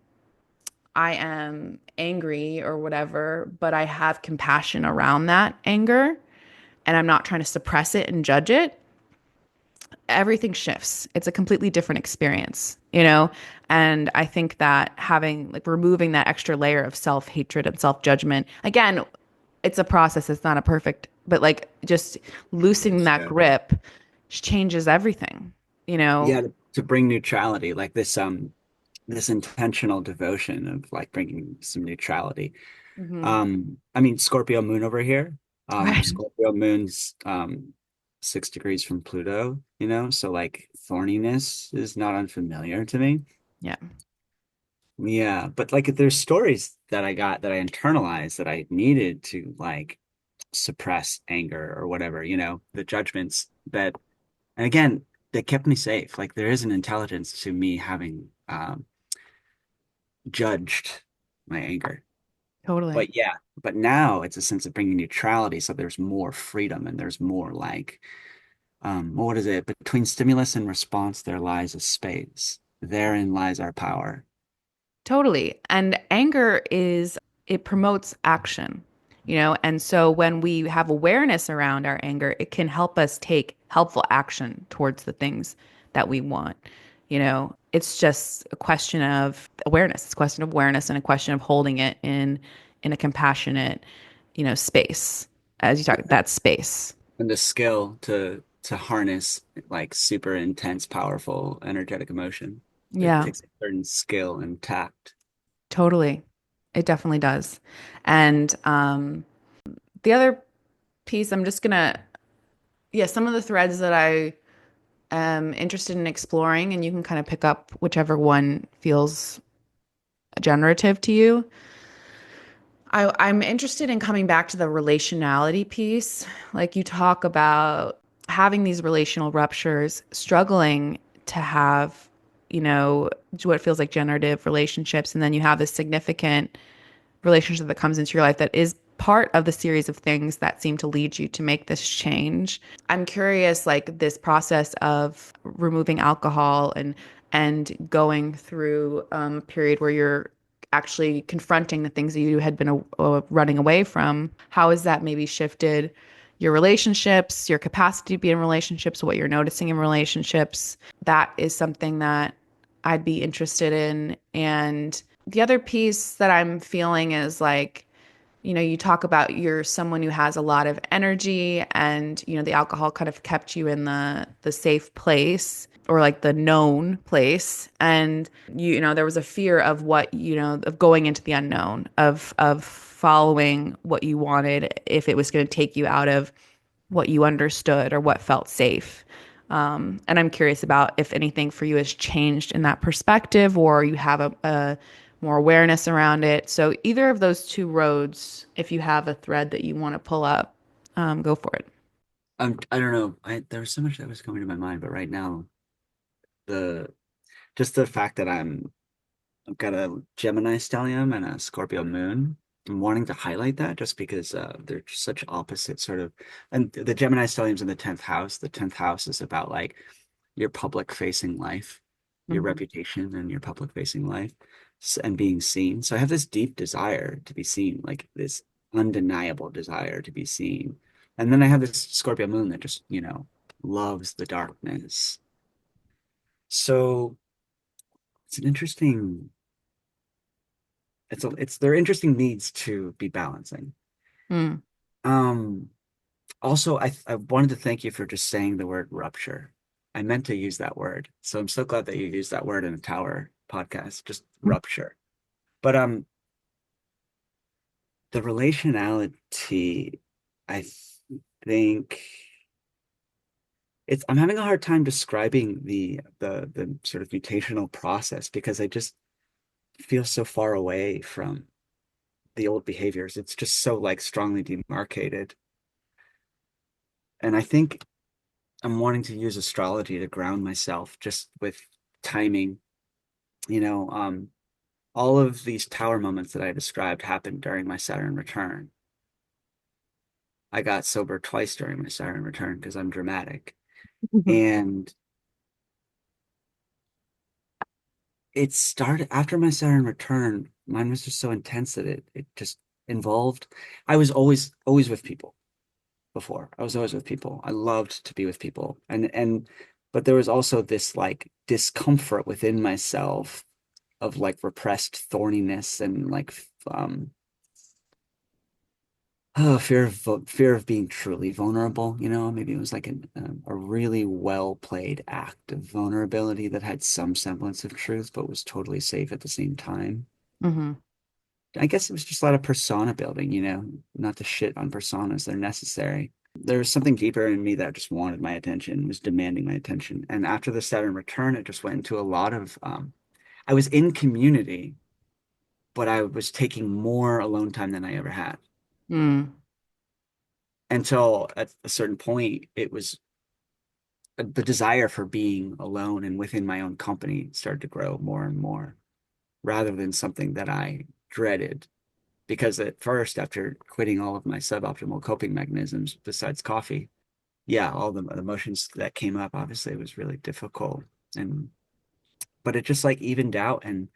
angry or whatever, but I have compassion around that anger and I'm not trying to suppress it and judge it, everything shifts. It's a completely different experience. And I think that having like removing that extra layer of self-hatred and self-judgment, again, it's a process, it's not a perfect, but like just loosening that Yeah. grip changes everything, you know? Yeah, to bring neutrality, like this intentional devotion of like bringing some neutrality. Hmm. I mean, Scorpio moon over here. Right. Scorpio moon's 6 degrees from Pluto, so like thorniness is not unfamiliar to me. Yeah, Yeah, but like there's stories that I got that I internalized that I needed to like suppress anger or whatever, the judgments that, and again, they kept me safe. Like there is an intelligence to me having judged my anger. totally. But yeah, but now it's a sense of bringing neutrality. So there's more freedom and there's more like, what is it? Between stimulus and response, there lies a space. Therein lies our power. Totally. And anger it promotes action, and so when we have awareness around our anger, it can help us take helpful action towards the things that we want. It's just a question of awareness. It's a question of awareness and a question of holding it in a compassionate, space. As you talk, that space. And the skill to harness like super intense, powerful, energetic emotion. It Yeah, takes a certain skill and tact. totally. It definitely does. And the other piece, I'm just gonna, yeah, some of the threads that I am interested in exploring, and you can kind of pick up whichever one feels generative to you. I'm interested in coming back to the relationality piece. Like you talk about having these relational ruptures, struggling to have, what feels like generative relationships. And then you have this significant relationship that comes into your life that is part of the series of things that seem to lead you to make this change. I'm curious, like this process of removing alcohol and going through a period where you're actually confronting the things that you had been running away from. How has that maybe shifted your relationships, your capacity to be in relationships, what you're noticing in relationships? That is something that I'd be interested in. And the other piece that I'm feeling is like, you talk about you're someone who has a lot of energy and, the alcohol kind of kept you in the safe place or like the known place. And there was a fear of of going into the unknown, of following what you wanted if it was going to take you out of what you understood or what felt safe. And I'm curious about if anything for you has changed in that perspective or you have a more awareness around it. So either of those two roads, if you have a thread that you want to pull up, go for it. I don't know. There was so much that was coming to my mind, but right now, the just the fact that I've got a Gemini stellium and a Scorpio moon. I'm wanting to highlight that just because they're such opposite sort of, and the Gemini stellium's in the 10th house. The 10th house is about like your public facing life, your Hmm. reputation and your public facing life and being seen. So I have this deep desire to be seen, like this undeniable desire to be seen. And then I have this Scorpio moon that just, loves the darkness. So it's an interesting, they're interesting needs to be balancing. Mm. Um, Also, I wanted to thank you for just saying the word rupture. I meant to use that word. So I'm so glad that you used that word in a tower podcast, just rupture. But the relationality, I think I'm having a hard time describing the sort of mutational process because I just feel so far away from the old behaviors. It's just so like strongly demarcated. And I think I'm wanting to use astrology to ground myself just with timing. You know, all of these tower moments that I described happened during my Saturn return. I got sober twice during my Saturn return because I'm dramatic. And it started after my Saturn return. Mine was just so intense that it just involved. I was always with people before. I was always with people. I loved to be with people. But there was also this like discomfort within myself of like repressed thorniness and like fear of being truly vulnerable, you know, maybe it was like a really well played act of vulnerability that had some semblance of truth, but was totally safe at the same time. Hmm. I guess it was just a lot of persona building, you know, not to shit on personas, they're necessary. There was something deeper in me that just wanted my attention, was demanding my attention. And after the Saturn return, it just went into a lot of, I was in community, but I was taking more alone time than I ever had. Mm. Until at a certain point, it was the desire for being alone and within my own company started to grow more and more rather than something that I dreaded. Because at first, after quitting all of my suboptimal coping mechanisms besides coffee, yeah, all the emotions that came up, obviously, it was really difficult. And, but it just like evened out. And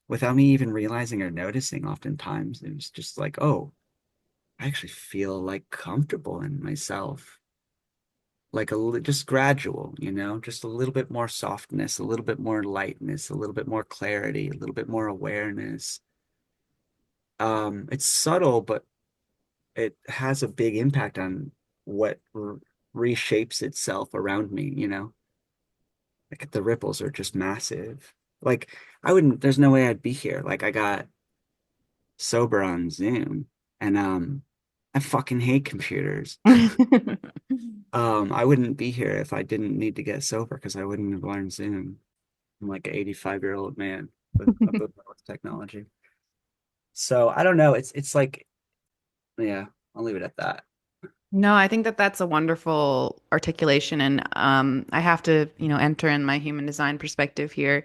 without me even realizing or noticing, oftentimes, it was just like, oh, I actually feel like comfortable in myself. Like just gradual, you know, just a little bit more softness, a little bit more lightness, a little bit more clarity, a little bit more awareness. It's subtle, but it has a big impact on what reshapes itself around me, you know? Like the ripples are just massive. Like I wouldn't, there's no way I'd be here. Like I got sober on Zoom and I fucking hate computers. I wouldn't be here if I didn't need to get sober because I wouldn't have learned Zoom. I'm like an 85-year-old man with a book with technology. So I don't know. It's like, yeah, I'll leave it at that. No, I think that that's a wonderful articulation. And I have to, enter in my human design perspective here.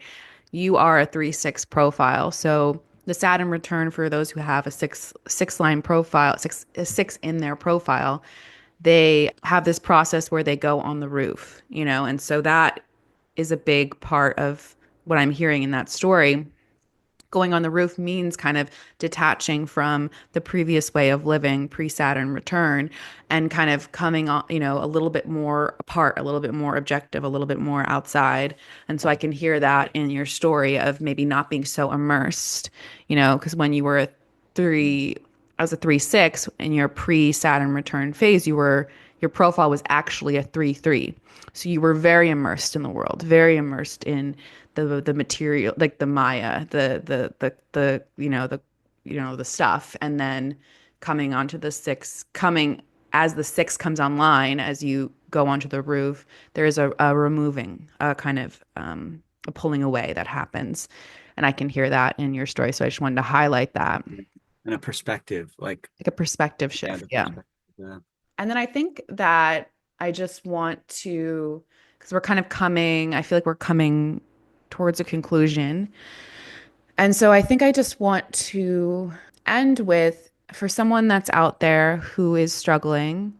You are a 3-6 profile. So the Saturn return for those who have a six line profile, a six in their profile, they have this process where they go on the roof, and so that is a big part of what I'm hearing in that story. Going on the roof means kind of detaching from the previous way of living pre-Saturn return and kind of coming on, a little bit more apart, a little bit more objective, a little bit more outside. And so I can hear that in your story of maybe not being so immersed, because when you were a three, as a 3-6 in your pre-Saturn return phase, your profile was actually a 3-3. So you were very immersed in the world, very immersed in the material, like the Maya, the stuff, and then coming onto the six, coming as the six comes online, as you go onto the roof, there is a removing, a kind of a pulling away that happens, and I can hear that in your story. So I just wanted to highlight that, And a perspective, like a perspective yeah, shift. the Yeah. perspective. Yeah. And then I think that I just want to, because we're kind of coming, I feel like we're coming towards a conclusion. And so I think I just want to end with, for someone that's out there who is struggling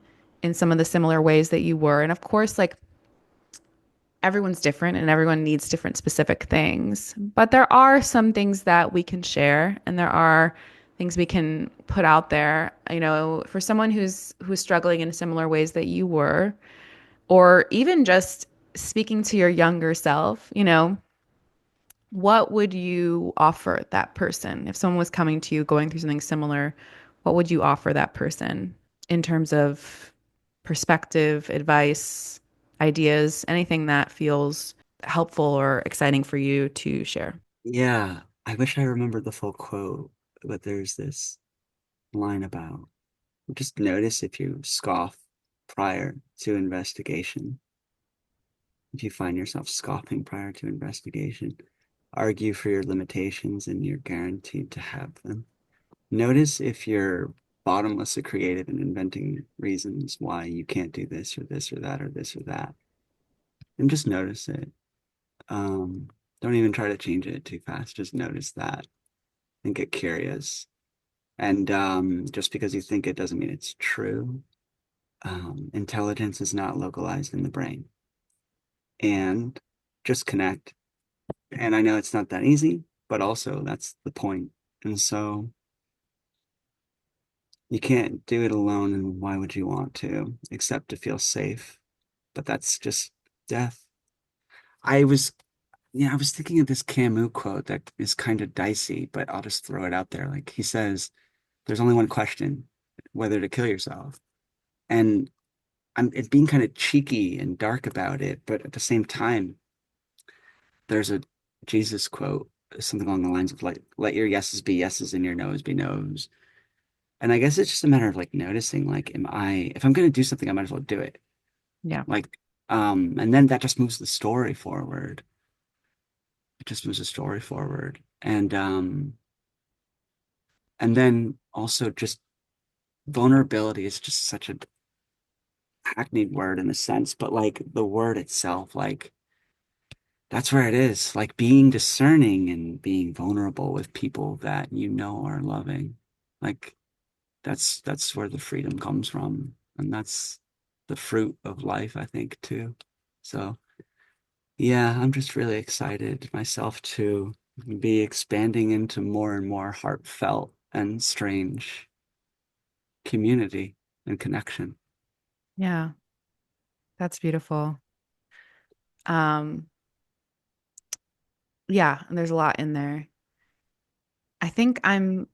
in some of the similar ways that you were. And of course, like everyone's different and everyone needs different specific things. But there are some things that we can share and there are things we can put out there, for someone who's struggling in similar ways that you were, or even just speaking to your younger self, what would you offer that person if someone was coming to you going through something similar? What would you offer that person in terms of perspective, advice, ideas, anything that feels helpful or exciting for you to share? Yeah, I wish I remembered the full quote, but there's this line about just notice if you scoff prior to investigation. if you find yourself scoffing prior to investigation, argue for your limitations and you're guaranteed to have them. Notice if you're bottomless or creative and inventing reasons why you can't do this or this or that or this or that. And just notice it. Don't even try to change it too fast. Just notice that and get curious. And just because you think it doesn't mean it's true. Intelligence is not localized in the brain. And just connect. And I know it's not that easy, but also that's the point. And so you can't do it alone, and why would you want to, except to feel safe? But that's just death. I was, yeah, I was thinking of this Camus quote that is kind of dicey, but I'll just throw it out there. Like he says, there's only one question, whether to kill yourself. And I'm it being kind of cheeky and dark about it, but at the same time, there's a Jesus quote, something along the lines of like, let your yeses be yeses and your noes be noes. And I guess it's just a matter of like noticing, like, if I'm going to do something, I might as well do it. Yeah. Like, and then that just moves the story forward. It just moves the story forward. And then also just vulnerability is just such a hackneyed word in a sense, but like the word itself, like that's where it is. Like being discerning and being vulnerable with people that you know are loving. Like that's where the freedom comes from. And that's the fruit of life, I think, too. So yeah, I'm just really excited myself to be expanding into more and more heartfelt and strange community and connection. Yeah. That's beautiful. Um, yeah, and there's a lot in there. I think I'm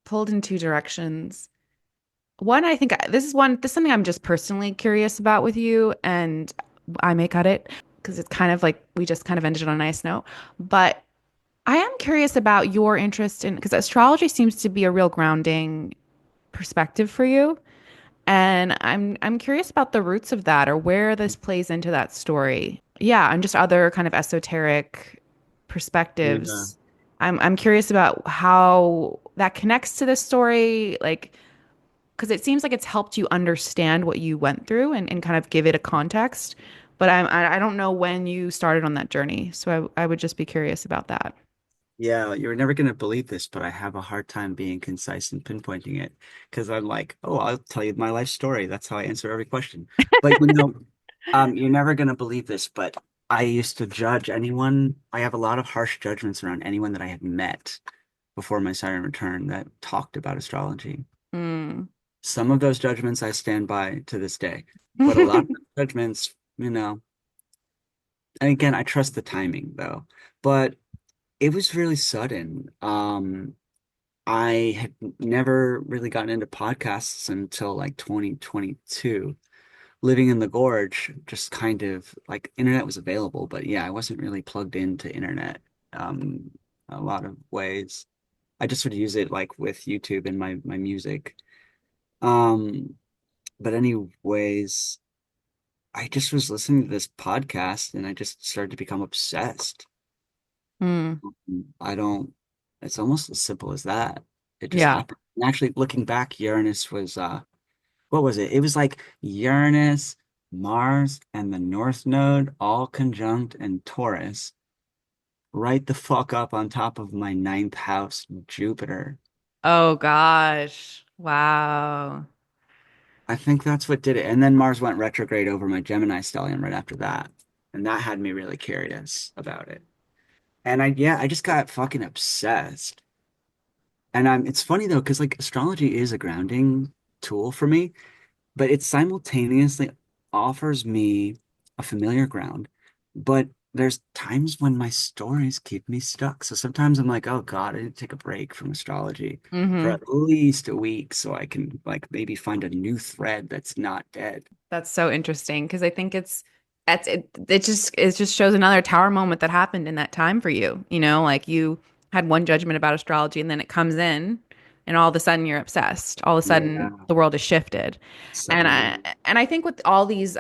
pulled in two directions. One, I think this is something I'm just personally curious about with you, and I may cut it because it's kind of like we just kind of ended on a nice note. But I am curious about your interest in because astrology seems to be a real grounding perspective for you. And I'm curious about the roots of that or where this plays into that story. Yeah, and just other kind of esoteric Yeah. perspectives. I'm curious about how that connects to this story, like because it seems like it's helped you understand what you went through and kind of give it a context. But I don't know when you started on that journey, so I would just be curious about that. Yeah, you're never going to believe this, but I have a hard time being concise and pinpointing it because I'm like, oh, I'll tell you my life story. That's how I answer every question. But you're never going to believe this, but I used to judge anyone. I have a lot of harsh judgments around anyone that I had met before my Saturn return that talked about astrology. Mm. Some of those judgments I stand by to this day, but a lot of judgments, and again, I trust the timing though, but it was really sudden. I had never really gotten into podcasts until like 2022. Living in the gorge, just kind of like internet was available, but yeah, I wasn't really plugged into internet a lot of ways. I just would use it like with YouTube and my music. Um, but anyways, I just was listening to this podcast and I just started to become obsessed. Mm. I don't, it's almost as simple as that. It just Yeah. happened. And actually, looking back, Uranus was, what was it? It was like Uranus, Mars, and the North Node all conjunct in Taurus, right the fuck up on top of my ninth house, Jupiter. Oh gosh. Wow. I think that's what did it. And then Mars went retrograde over my Gemini stellium right after that. And that had me really curious about it. And yeah, I just got fucking obsessed. And it's funny though, because like astrology is a grounding tool for me, but it simultaneously offers me a familiar ground. But there's times when my stories keep me stuck. So sometimes I'm like, oh God, I need to take a break from astrology for Hmm. at least a week so I can like maybe find a new thread that's not dead. That's so interesting because I think it just shows another tower moment that happened in that time for you. You know, like you had one judgment about astrology and then it comes in and all of a sudden you're obsessed. All of a sudden Yeah, the world has shifted. And suddenly. I and I think with all these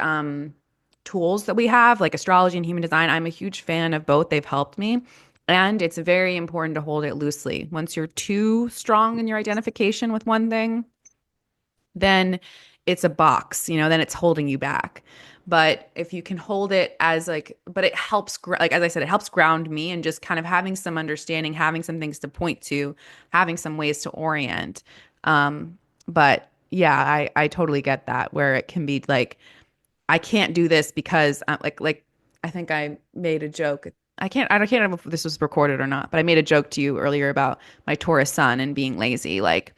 tools that we have, like astrology and human design. I'm a huge fan of both. They've helped me. And it's very important to hold it loosely. Once you're too strong in your identification with one thing, then it's a box, then it's holding you back. But if you can hold it as like, but it helps, like, as I said, it helps ground me and just kind of having some understanding, having some things to point to, having some ways to orient. But yeah, I totally get that where it can be like, I can't do this because like I think I made a joke. I can't remember if this was recorded or not, but I made a joke to you earlier about my Taurus sun and being lazy. Like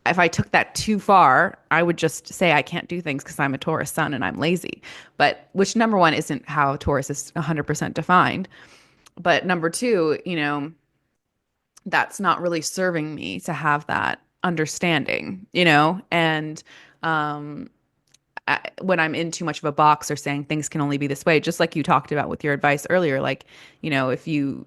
if I took that too far, I would just say I can't do things because I'm a Taurus sun and I'm lazy. But which number one isn't how Taurus is 100% defined. But number two, that's not really serving me to have that understanding. And um, when I'm in too much of a box or saying things can only be this way, just like you talked about with your advice earlier, like, if you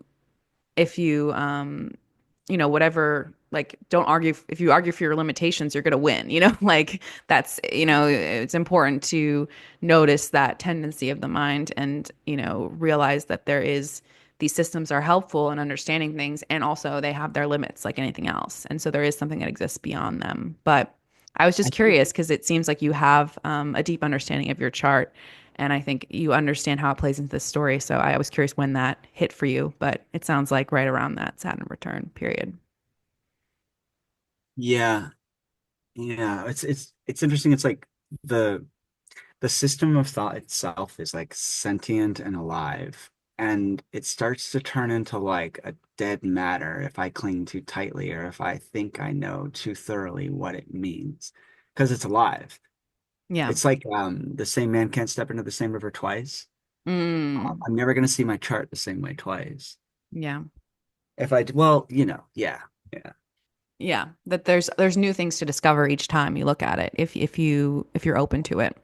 whatever, like, don't argue. If you argue for your limitations, you're going to win. Like that's, it's important to notice that tendency of the mind and, realize that these systems are helpful in understanding things. And also they have their limits like anything else. And so there is something that exists beyond them. But I was I just think, curious because it seems like you have a deep understanding of your chart. And I think you understand how it plays into the story. So I was curious when that hit for you, but it sounds like right around that Saturn return period. yeah, yeah. It's interesting. It's like the the system of thought itself is like sentient and alive, and it starts to turn into like a dead matter if I cling too tightly or if I think I know too thoroughly what it means, because it's alive. Yeah. It's like the same man can't step into the same river twice. Mm, I'm never going to see my chart the same way twice. yeah. If I, well, yeah, yeah. Yeah. That there's new things to discover each time you look at it if you're open to it.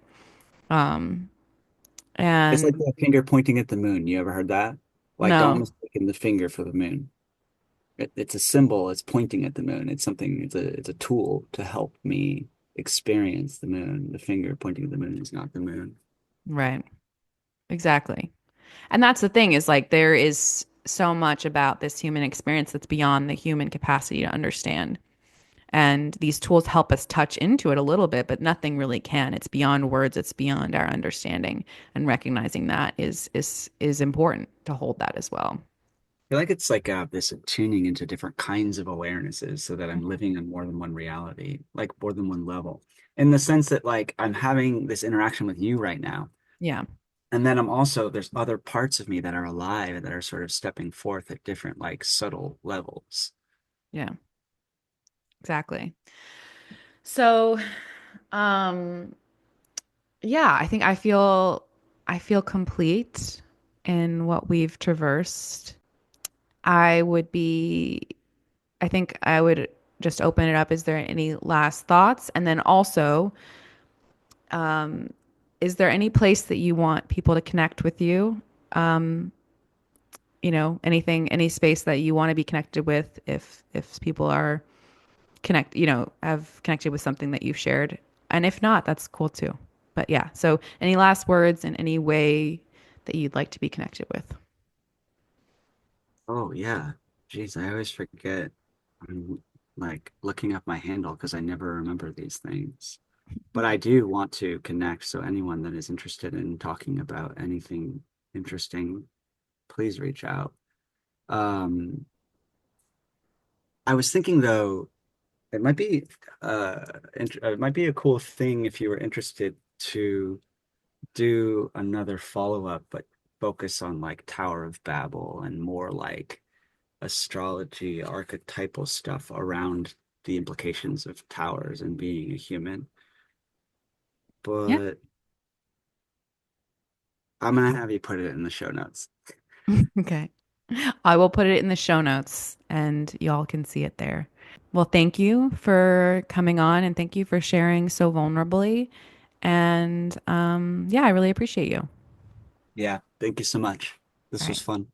Um It's like and the finger pointing at the moon. You ever heard that? Like, don't no. mistake the finger for the moon. It's a symbol. It's pointing at the moon. It's something. It's a tool to help me experience the moon. The finger pointing at the moon is not the moon. Right. Exactly. And that's the thing is like there is so much about this human experience that's beyond the human capacity to understand. And these tools help us touch into it a little bit, but nothing really can. It's beyond words, it's beyond our understanding. And recognizing that is important to hold that as well. I feel like it's like this tuning into different kinds of awarenesses so that I'm Mhm. living on more than one reality, like more than one level. In the sense that like I'm having this interaction with you right now. Yeah. And then there's other parts of me that are alive that are sort of stepping forth at different like subtle levels. Yeah. Exactly. So, um, yeah, I think I feel complete in what we've traversed. I would be I think I would just open it up. Is there any last thoughts? And then also, um, is there any place that you want people to connect with you? Um, anything, any space that you want to be connected with if people are have connected with something that you've shared. And if not, that's cool too. But yeah, so any last words in any way that you'd like to be connected with? Oh yeah. Jeez, I always forget. I'm like looking up my handle because I never remember these things. But I do want to connect. So anyone that is interested in talking about anything interesting, please reach out. Um, I was thinking though, it might be it might be a cool thing if you were interested to do another follow-up, but focus on like Tower of Babel and more like astrology, archetypal stuff around the implications of towers and being a human. Yeah. But I'm gonna have you put it in the show notes. Okay. I will put it in the show notes and y'all can see it there. Well, thank you for coming on and thank you for sharing so vulnerably. And yeah, I really appreciate you. Yeah, thank you so much. All This was right. fun.